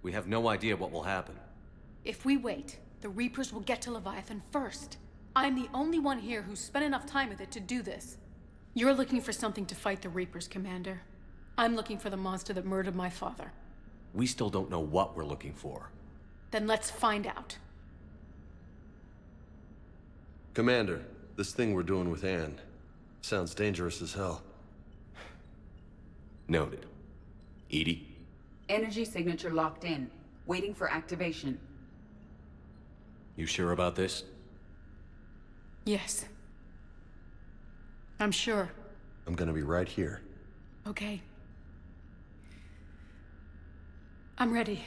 We have no idea what will happen. If we wait, the Reapers will get to Leviathan first. I'm the only one here who's spent enough time with it to do this. You're looking for something to fight the Reapers, Commander. I'm looking for the monster that murdered my father. We still don't know what we're looking for. Then let's find out. Commander, this thing we're doing with Anne sounds dangerous as hell. Noted. Edie? Energy signature locked in. Waiting for activation. You sure about this? Yes. I'm sure. I'm gonna be right here. Okay. I'm ready.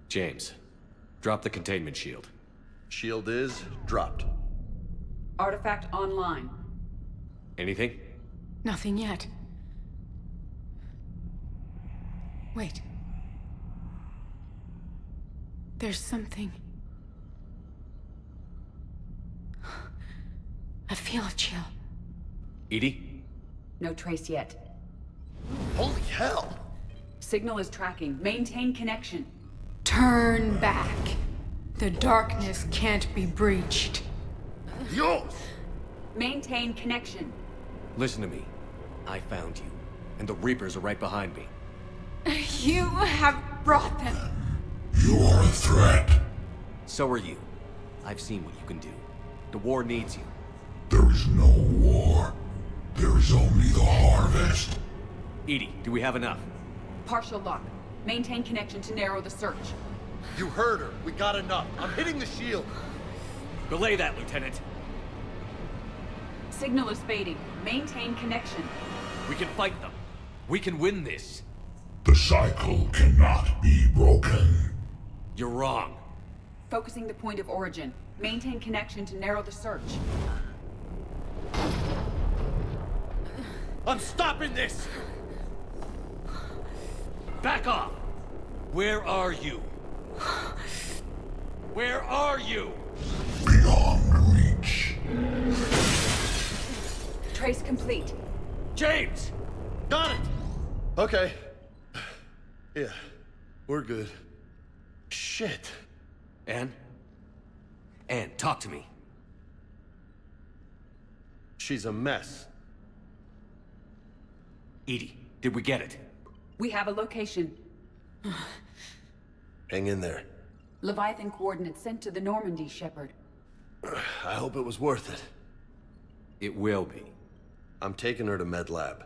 James, drop the containment shield. Shield is dropped. Artifact online. Anything? Nothing yet. Wait. There's something. I feel a chill. Edie? No trace yet. Holy hell! Signal is tracking. Maintain connection. Turn back. The darkness can't be breached. Dios! Maintain connection. Listen to me. I found you, and the Reapers are right behind me. You have brought them. You are a threat. So are you. I've seen what you can do. The war needs you. There is no war. There is only the harvest. Edie, do we have enough? Partial lock. Maintain connection to narrow the search. You heard her. We got enough. I'm hitting the shield. Belay that, Lieutenant. Signal is fading. Maintain connection. We can fight them. We can win this. The cycle cannot be broken. You're wrong. Focusing the point of origin. Maintain connection to narrow the search. I'm stopping this! Back off! Where are you? Where are you? Beyond reach. Trace complete. James! Got it! Okay. Yeah, we're good. Shit. Anne? Anne, talk to me. She's a mess. Edie, did we get it? We have a location. Hang in there. Leviathan coordinates sent to the Normandy, Shepard. I hope it was worth it. It will be. I'm taking her to Med Lab.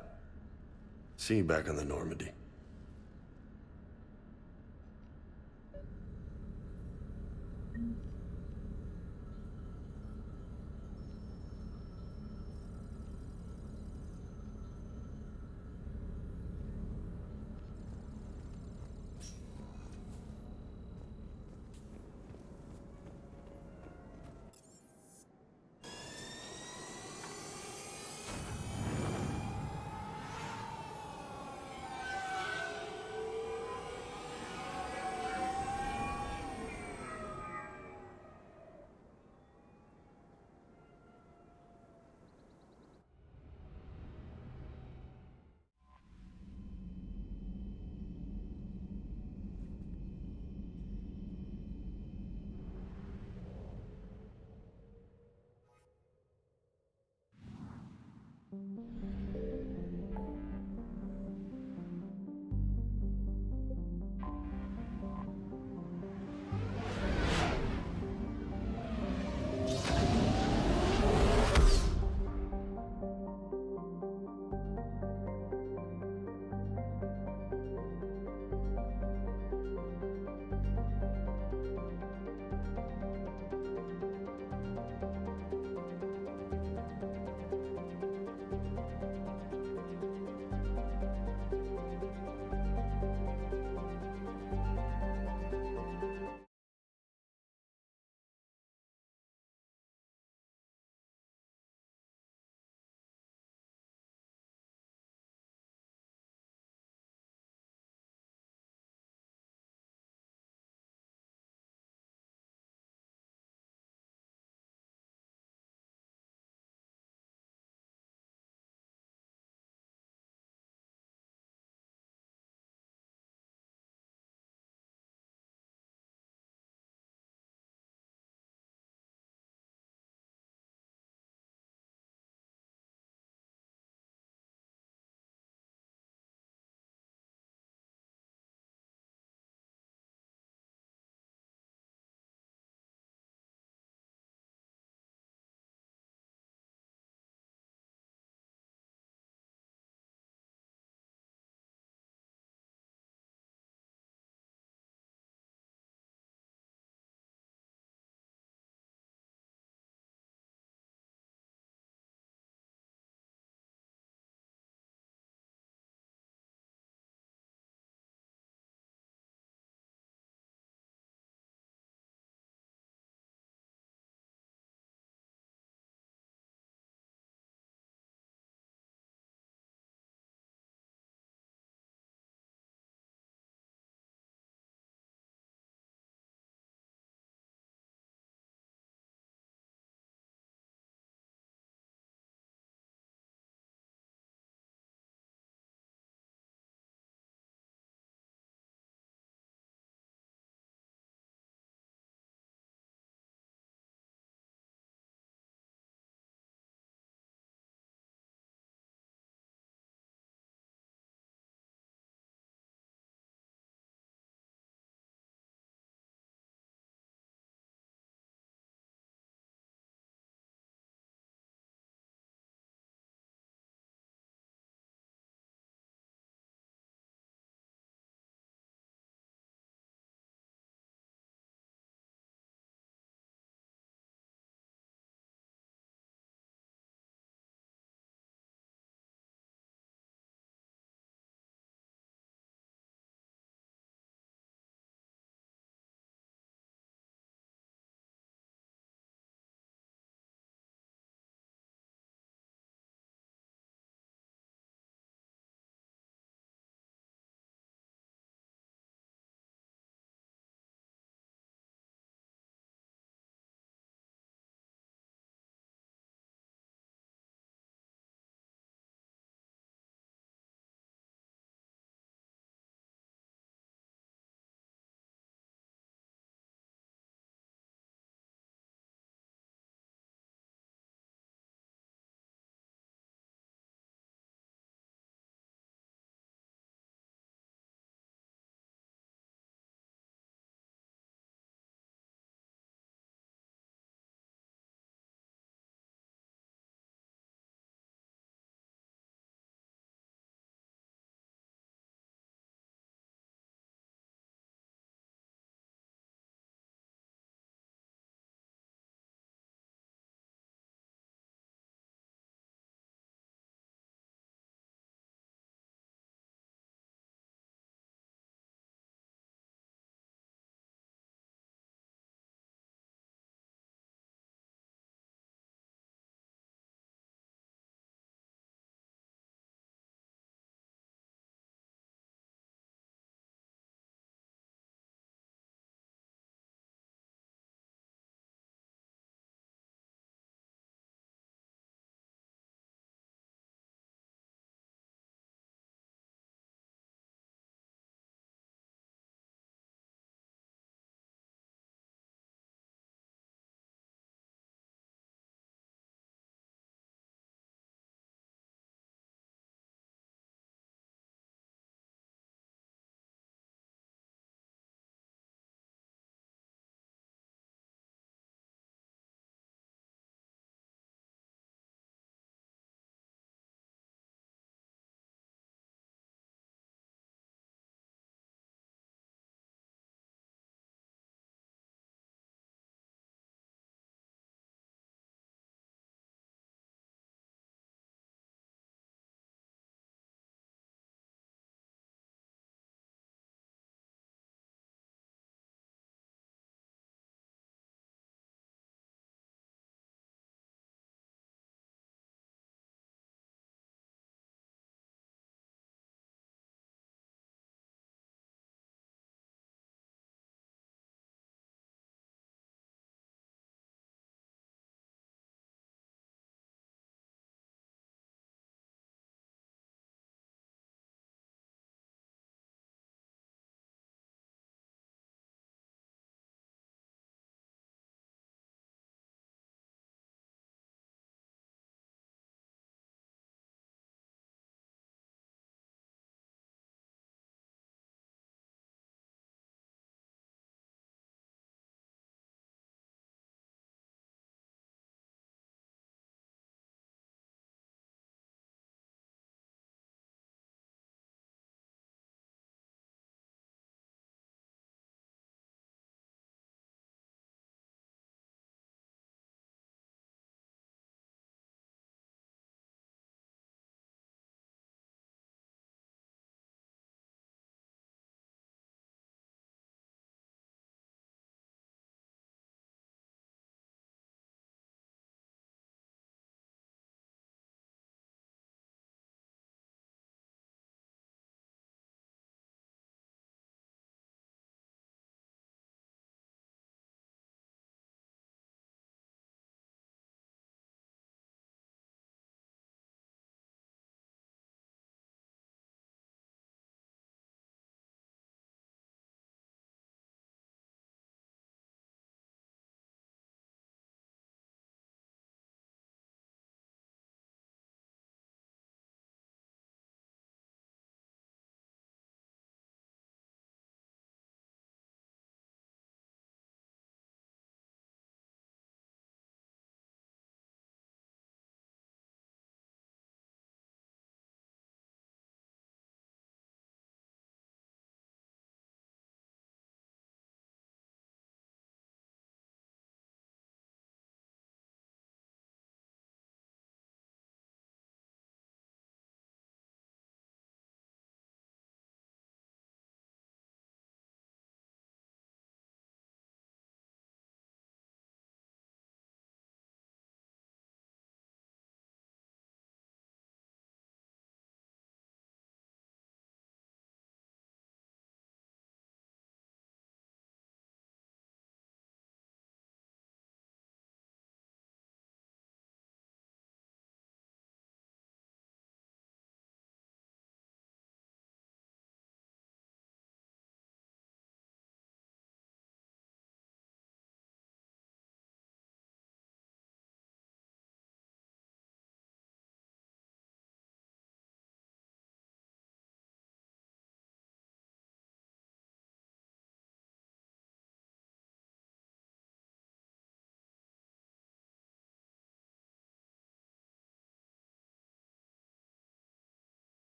See you back on the Normandy.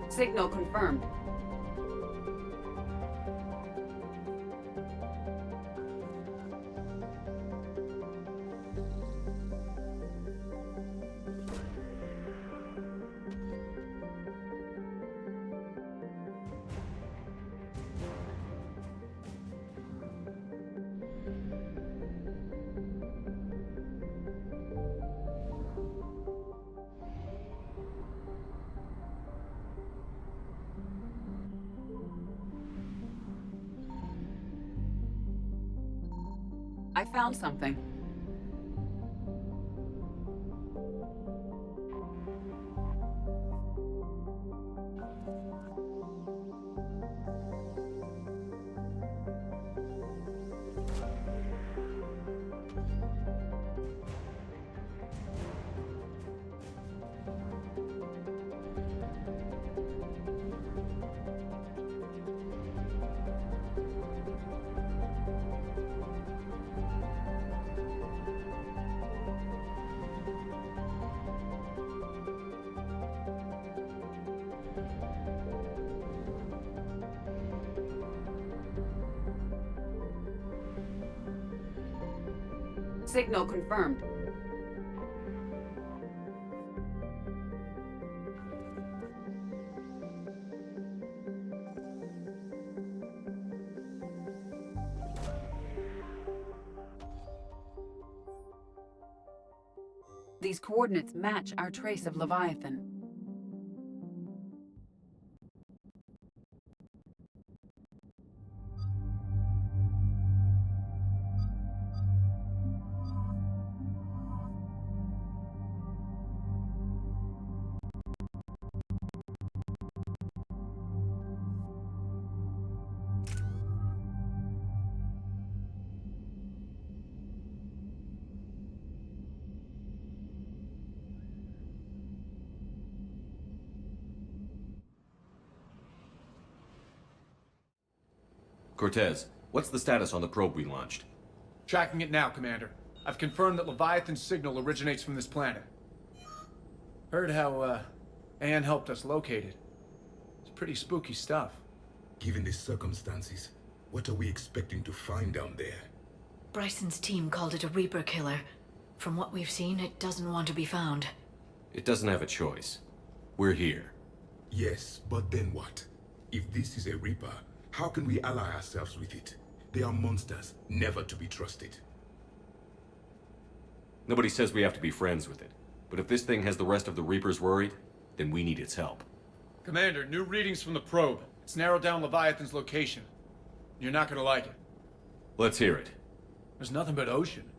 Signal confirmed. I found something. Signal confirmed. These coordinates match our trace of Leviathan. Cortez, what's the status on the probe we launched? Tracking it now, Commander. I've confirmed that Leviathan's signal originates from this planet. Heard how, Anne helped us locate it. It's pretty spooky stuff. Given the circumstances, what are we expecting to find down there? Bryson's team called it a Reaper killer. From what we've seen, it doesn't want to be found. It doesn't have a choice. We're here. Yes, but then what? If this is a Reaper, how can we ally ourselves with it? They are monsters, never to be trusted. Nobody says we have to be friends with it. But if this thing has the rest of the Reapers worried, then we need its help. Commander, new readings from the probe. It's narrowed down Leviathan's location. You're not gonna like it. Let's hear it. There's nothing but ocean.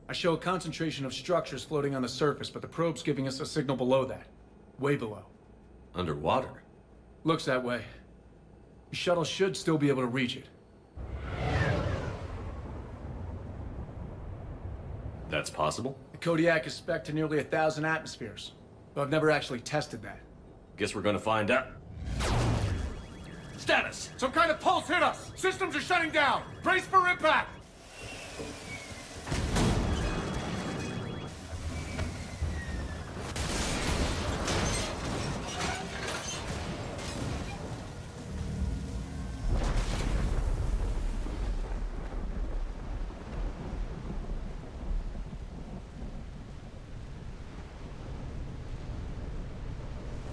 I show a concentration of structures floating on the surface, but the probe's giving us a signal below that. Way below. Underwater? Looks that way. The shuttle should still be able to reach it. That's possible? The Kodiak is spec'd to nearly 1,000 atmospheres, but I've never actually tested that. Guess we're gonna find out. Status! Some kind of pulse hit us! Systems are shutting down! Brace for impact!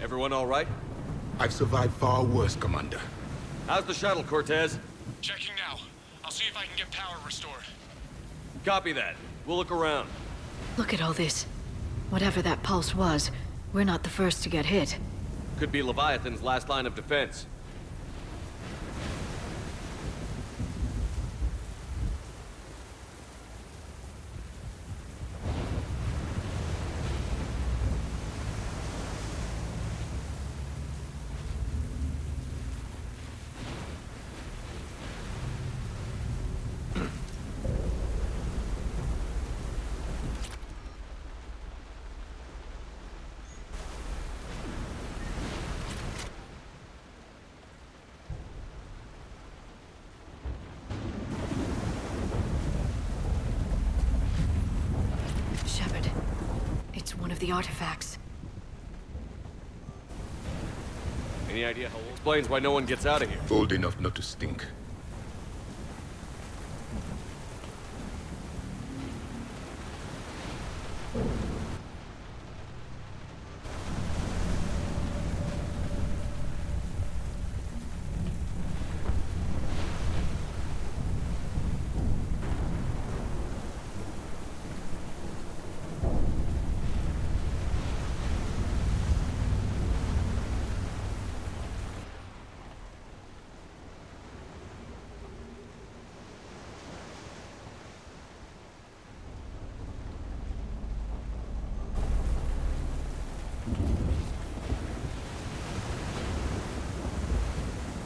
Everyone all right? I've survived far worse, Commander. How's the shuttle, Cortez? Checking now. I'll see if I can get power restored. Copy that. We'll look around. Look at all this. Whatever that pulse was, we're not the first to get hit. Could be Leviathan's last line of defense. the artifacts. Any idea how old? Explains why no one gets out of here. Old enough not to stink.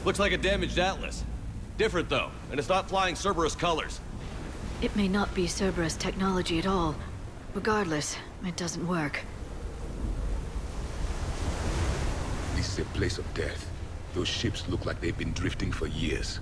Looks like a damaged Atlas. Different though, and it's not flying Cerberus colors. It may not be Cerberus technology at all. Regardless, it doesn't work. This is a place of death. Those ships look like they've been drifting for years.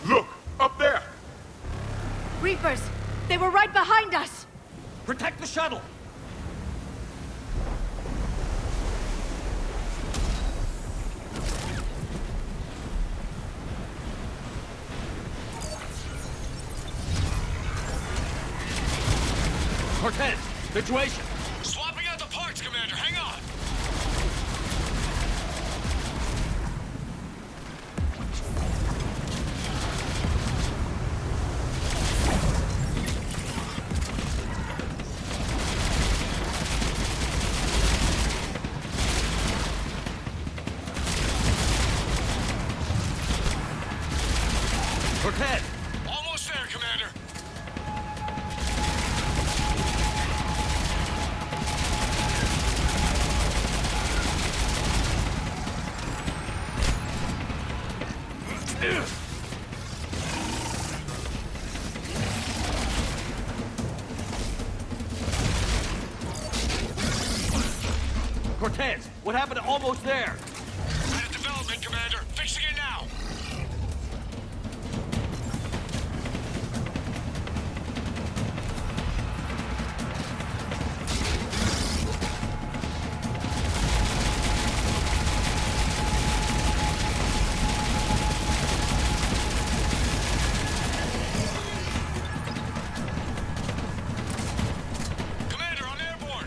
Look! Up there! Reapers! They were right behind us! Protect the shuttle! Cortez, situation! Swapping out the parts, Commander. Hang on. Cortez! Almost there, Commander. Cortez, what happened to almost there? At a development, Commander. Fixing it now. Commander, I'm airborne.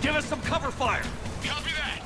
Give us some cover fire! Copy that.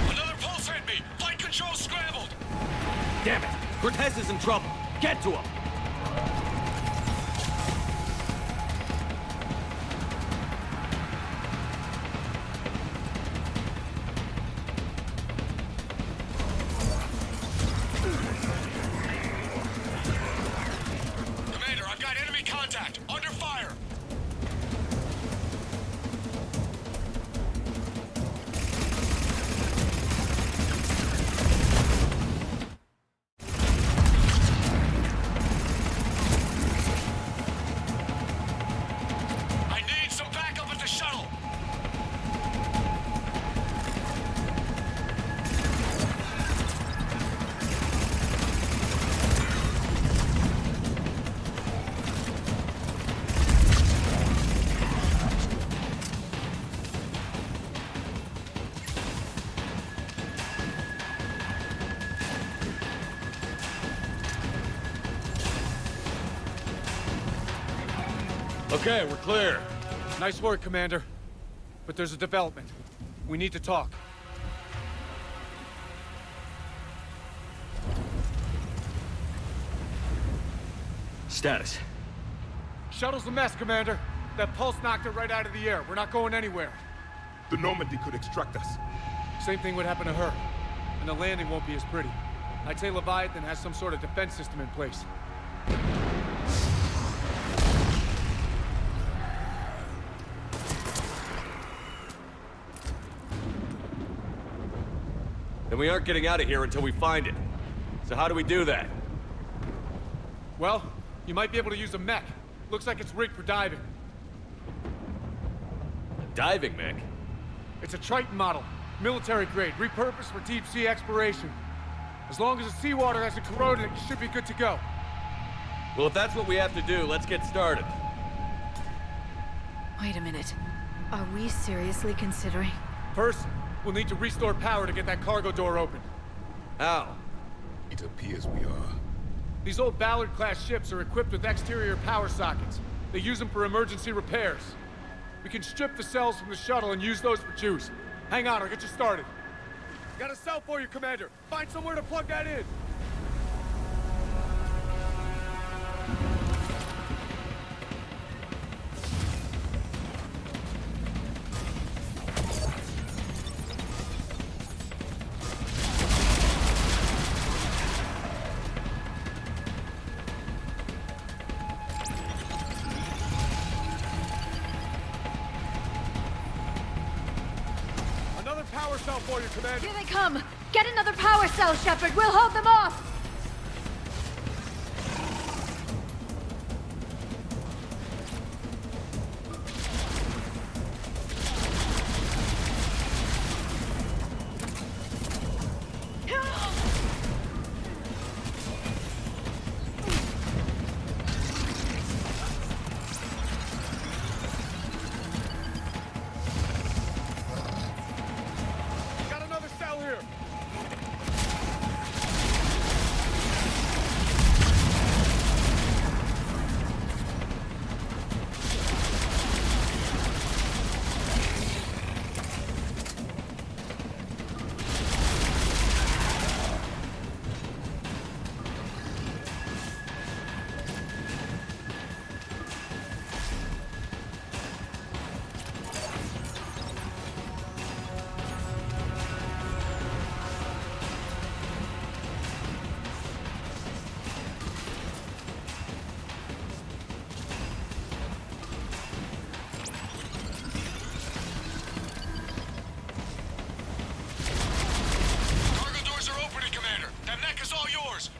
Another pulse hit me. Flight control scrambled. Damn it! Cortez is in trouble! Get to him! Commander, I've got enemy contact. Under fire. I need some backup at the shuttle. Okay, we're clear. Nice work, Commander. But there's a development. We need to talk. Status. Shuttle's a mess, Commander. That pulse knocked it right out of the air. We're not going anywhere. The Normandy could extract us. Same thing would happen to her. And the landing won't be as pretty. I'd say Leviathan has some sort of defense system in place. Then we aren't getting out of here until we find it. So how do we do that? Well, you might be able to use a mech. Looks like it's rigged for diving. A diving mech? It's a Triton model. Military grade, repurposed for deep sea exploration. As long as the seawater hasn't corroded it, you should be good to go. Well, if that's what we have to do, let's get started. Wait a minute. Are we seriously considering? First, we'll need to restore power to get that cargo door open. How? It appears we are. These old Ballard-class ships are equipped with exterior power sockets. They use them for emergency repairs. We can strip the cells from the shuttle and use those for juice. Hang on, I'll get you started. Got a cell for you, Commander. Find somewhere to plug that in. Power cell for you, Commander. Here they come! Get another power cell, Shepard! We'll hold them off!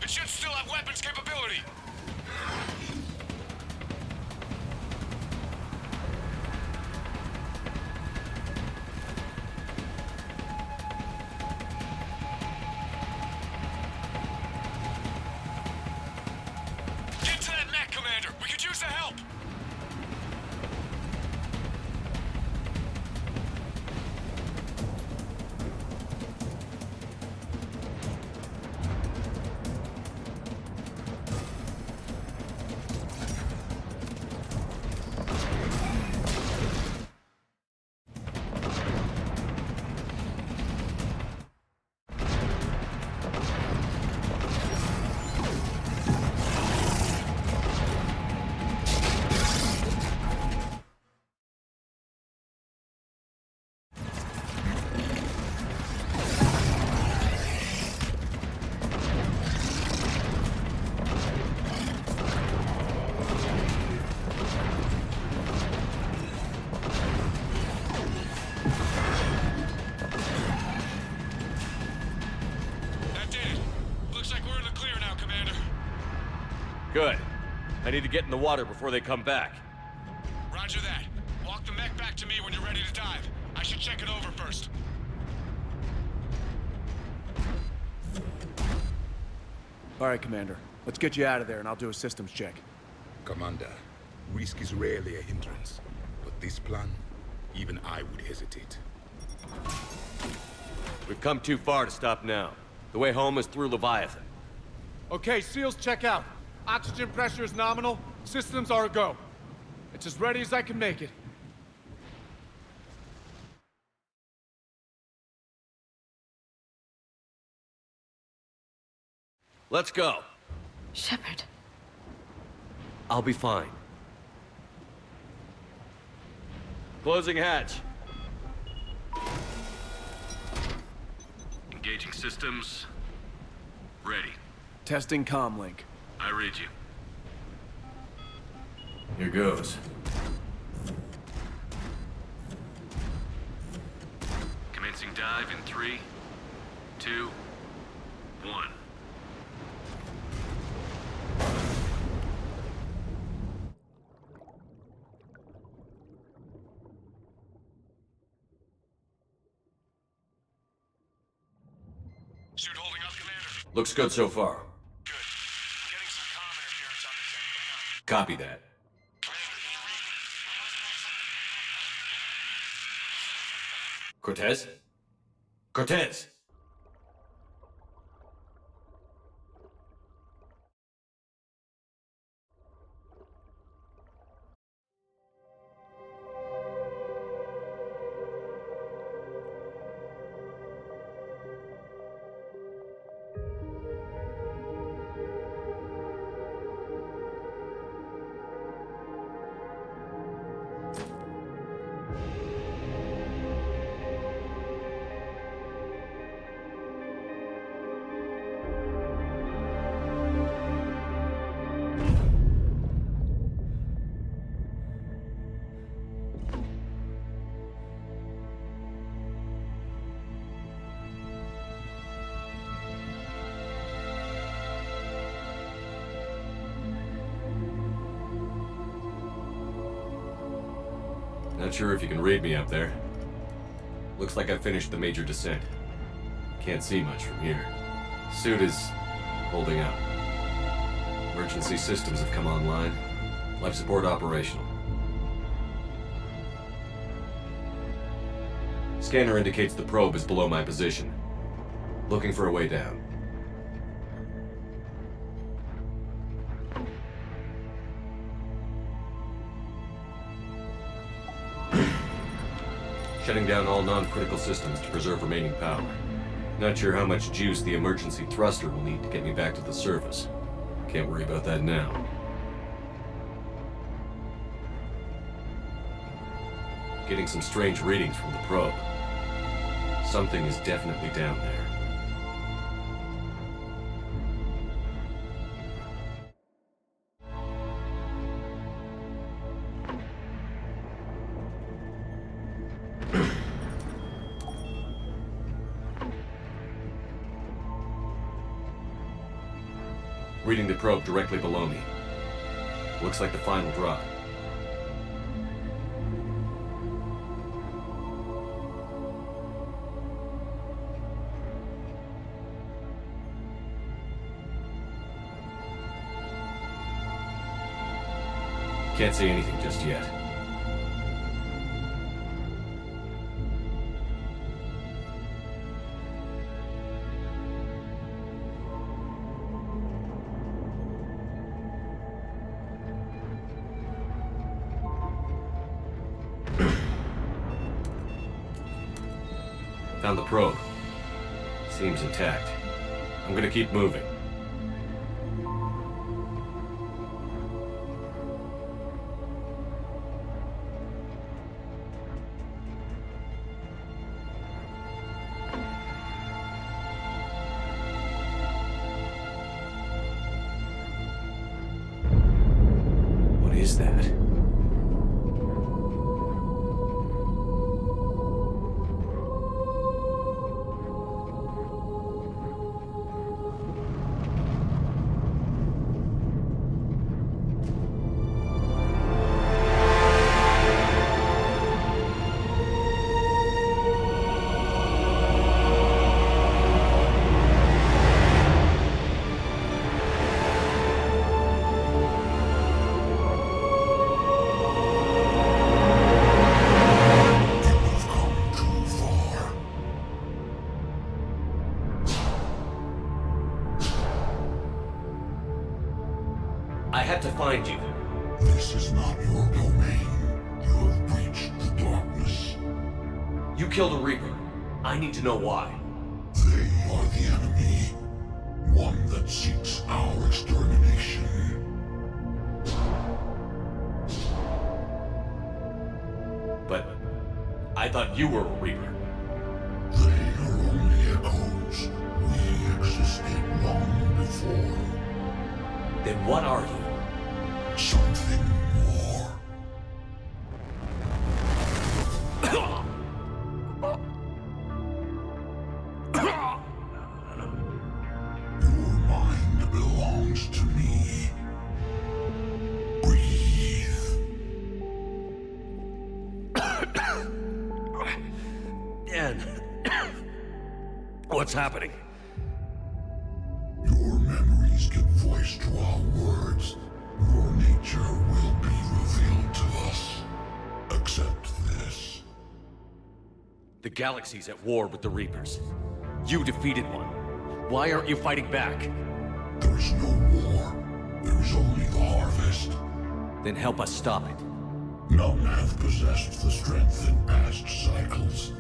It should still have weapons capability. Get to that mech, Commander. We could use the help. Good. I need to get in the water before they come back. Roger that. Walk the mech back to me when you're ready to dive. I should check it over first. All right, Commander. Let's get you out of there and I'll do a systems check. Commander, risk is rarely a hindrance. But this plan, even I would hesitate. We've come too far to stop now. The way home is through Leviathan. Okay, SEALs check out. Oxygen pressure is nominal. Systems are a go. It's as ready as I can make it. Let's go. Shepard. I'll be fine. Closing hatch. Engaging systems. Ready. Testing comlink. I read you. Here goes. Commencing dive in 3, 2, 1. Suit holding up, Commander. Looks good so far. Good. I'm getting some comm interference on this end. Hang on. Copy that. Cortez? Cortez! Not sure if you can read me up there. Looks like I finished the major descent. Can't see much from here. Suit is holding up. Emergency systems have come online. Life support operational. Scanner indicates the probe is below my position. Looking for a way down. Shutting down all non-critical systems to preserve remaining power. Not sure how much juice the emergency thruster will need to get me back to the surface. Can't worry about that now. Getting some strange readings from the probe. Something is definitely down there. Reading the probe directly below me. Looks like the final drop. Can't see anything just yet. Found the probe. Seems intact. I'm gonna keep moving. What is that? I had to find you. This is not your domain. You have breached the darkness. You killed a Reaper. I need to know why. They are the enemy. One that seeks our extermination. But I thought you were a Reaper. They are only echoes. We existed long before. Then what are you? Something more. Your mind belongs to me. Breathe. Dan, what's happening? Your memories give voice to our words. Your nature will be revealed to us. Accept this. The galaxy's at war with the Reapers. You defeated one. Why aren't you fighting back? There is no war. There is only the harvest. Then help us stop it. None have possessed the strength in past cycles.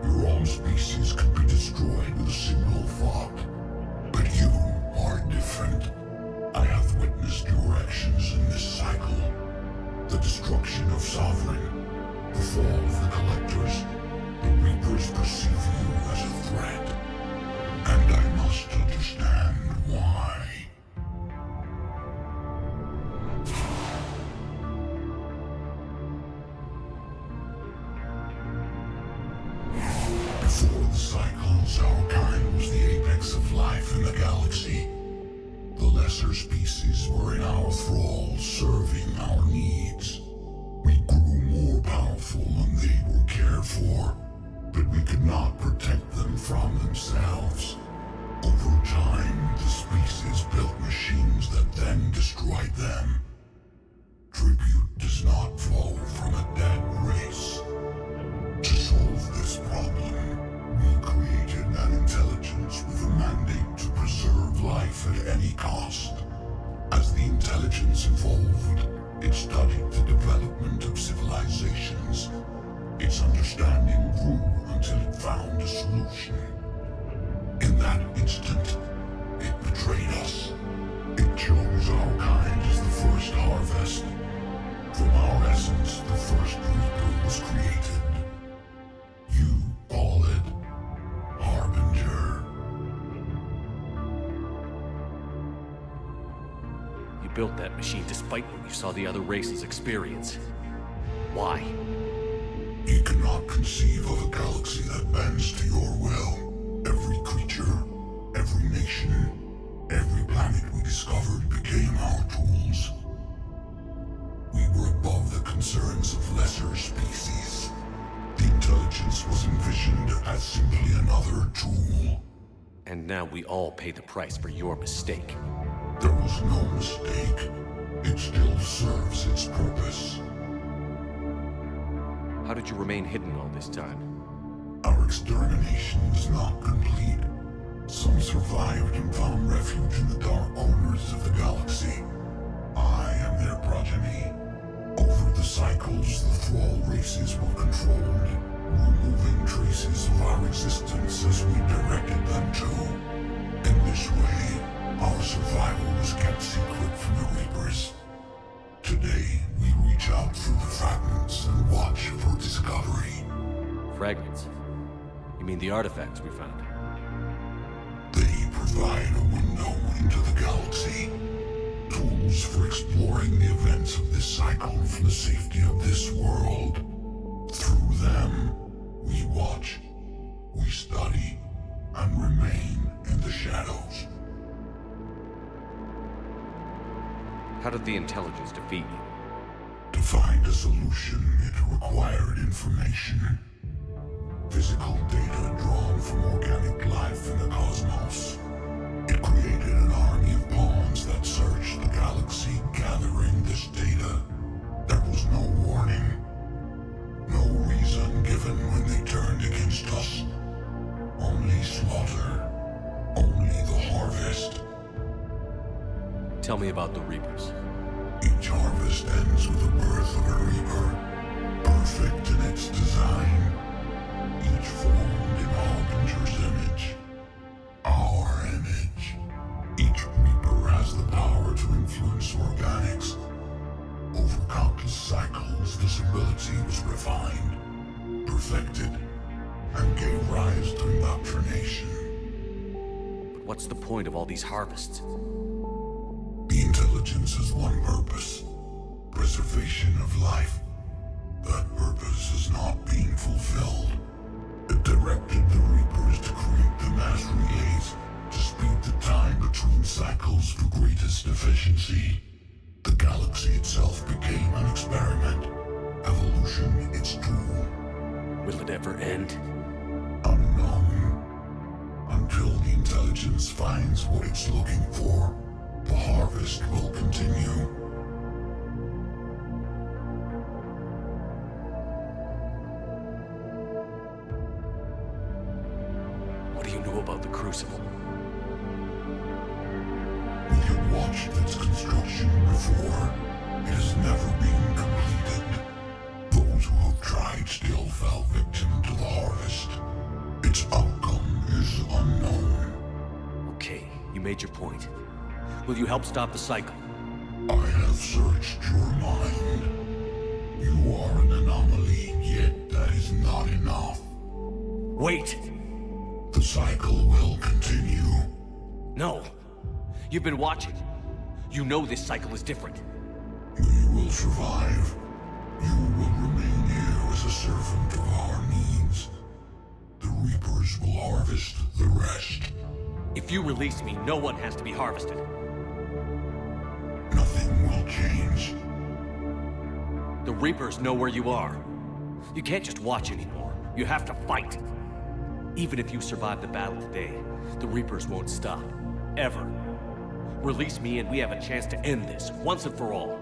Your own species could be destroyed with a single thought. But you are different. I have witnessed your actions in this cycle. The destruction of Sovereign, the fall of the Collectors. The Reapers perceive you as a threat. And I must understand why. Before the cycles, our kind was the apex of life in the galaxy. The lesser species were in our thrall, serving our needs. We grew more powerful and they were cared for, but we could not protect them from themselves. Over time, the species built machines that then destroyed them. Tribute does not flow from a dead race. To solve this problem, we created an intelligence with a mandate to preserve life at any cost. As the intelligence evolved, it studied the development of civilizations. Its understanding grew until it found a solution. In that instant, it betrayed us. It chose our kind as the first harvest. From our essence, the first Reaper was created. You call it Harbinger. You built that machine despite what you saw the other races experience. Why? You cannot conceive of a galaxy that bends to your will. Every creature, every nation, every planet we discovered became our tools. We were above the concerns of lesser species. The intelligence was envisioned as simply another tool. And now we all pay the price for your mistake. There was no mistake. It still serves its purpose. How did you remain hidden all this time? Our extermination was not complete. Some survived and found refuge in the dark corners of the galaxy. I am their progeny. Over the cycles, the thrall races were controlled, removing traces of our existence as we directed them to. In this way, our survival was kept secret from the Reapers. Today, we reach out through the fragments and watch for discovery. Fragments? You mean the artifacts we found? They provide a window into the galaxy. Tools for exploring the events of this cycle from the safety of this world. Through them, we watch, we study, and remain in the shadows. How did the intelligence defeat you? To find a solution, it required information. Physical data drawn from organic life in the cosmos. It created an army of pawns that searched the galaxy, gathering this data. There was no warning. No reason given when they turned against us. Only slaughter. Only the harvest. Tell me about the Reapers. Each harvest cycles, this ability was refined, perfected, and gave rise to indoctrination. But what's the point of all these harvests? The intelligence has one purpose: preservation of life. That purpose is not being fulfilled. It directed the Reapers to create the mass relays to speed the time between cycles for greatest efficiency. The galaxy itself became an experiment. Evolution its tool. Will it ever end? Unknown. Until the intelligence finds what it's looking for, the harvest will continue. What do you know about the Crucible? We have watched its construction before. It has never been completed. Those who have tried still fell victim to the harvest. Its outcome is unknown. Okay, you made your point. Will you help stop the cycle? I have searched your mind. You are an anomaly, yet that is not enough. Wait! The cycle will continue. No! You've been watching. You know this cycle is different. We will survive. You will remain here as a servant of our needs. The Reapers will harvest the rest. If you release me, no one has to be harvested. Nothing will change. The Reapers know where you are. You can't just watch anymore. You have to fight. Even if you survive the battle today, the Reapers won't stop. Ever. Release me and we have a chance to end this, once and for all.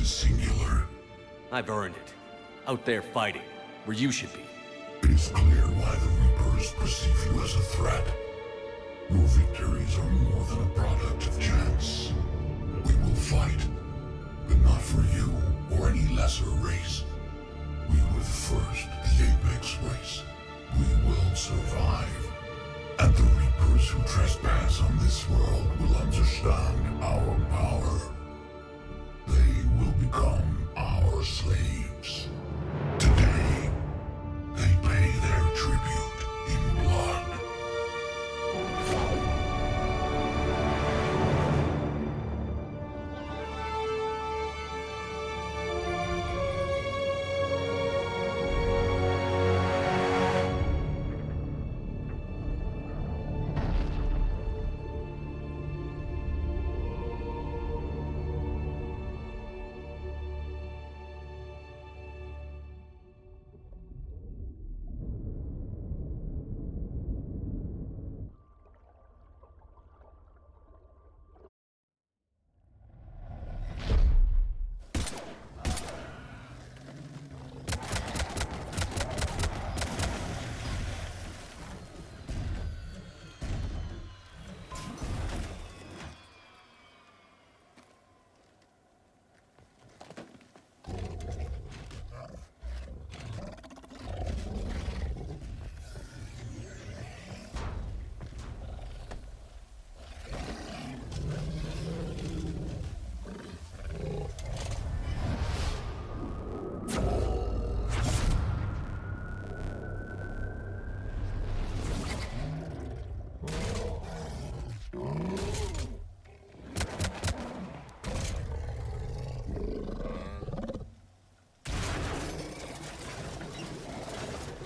Is singular. I've earned it. Out there fighting, where you should be. It is clear why the Reapers perceive you as a threat. Your victories are more than a product of chance. We will fight, but not for you or any lesser race. We were the first, the Apex race. We will survive. And the Reapers who trespass on this world will understand our power. They will become our slaves. Today, they pay their tribute in blood.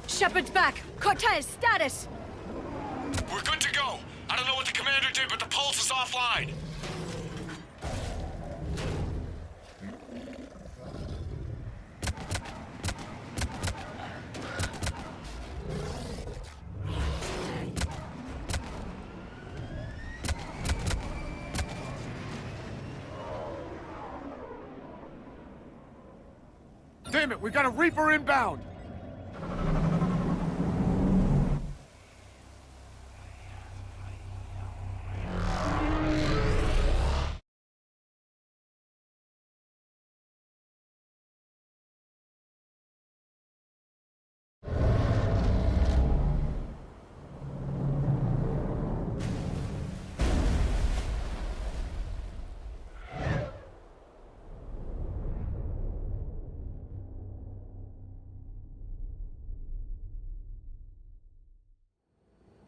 Shepard's back! Cortez, status! We're good to go! I don't know what the commander did, but the pulse is offline! Damn it, we got a Reaper inbound!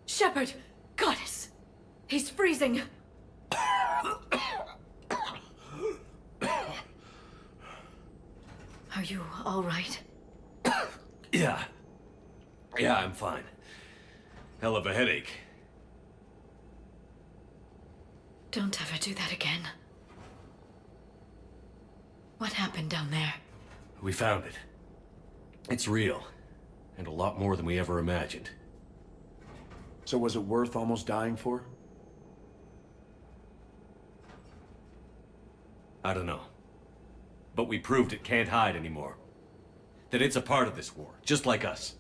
Shepard! Goddess! He's freezing! Are you all right? Yeah. Yeah, I'm fine. Hell of a headache. Don't ever do that again. What happened down there? We found it. It's real. And a lot more than we ever imagined. So was it worth almost dying for? I don't know. But we proved it can't hide anymore. That it's a part of this war, just like us.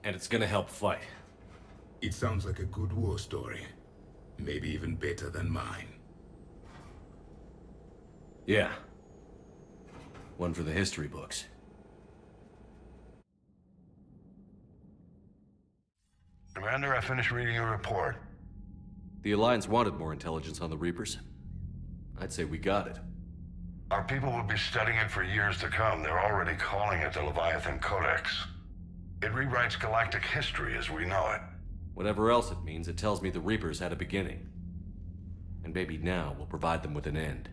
And it's gonna help fight. It sounds like a good war story. Maybe even better than mine. Yeah. One for the history books. Commander, I finished reading your report. The Alliance wanted more intelligence on the Reapers. I'd say we got it. Our people will be studying it for years to come. They're already calling it the Leviathan Codex. It rewrites galactic history as we know it. Whatever else it means, it tells me the Reapers had a beginning. And maybe now we'll provide them with an end.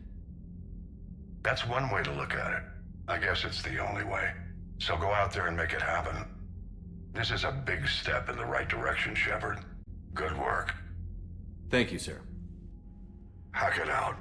That's one way to look at it. I guess it's the only way. So go out there and make it happen. This is a big step in the right direction, Shepard. Good work. Thank you, sir. Hackett out.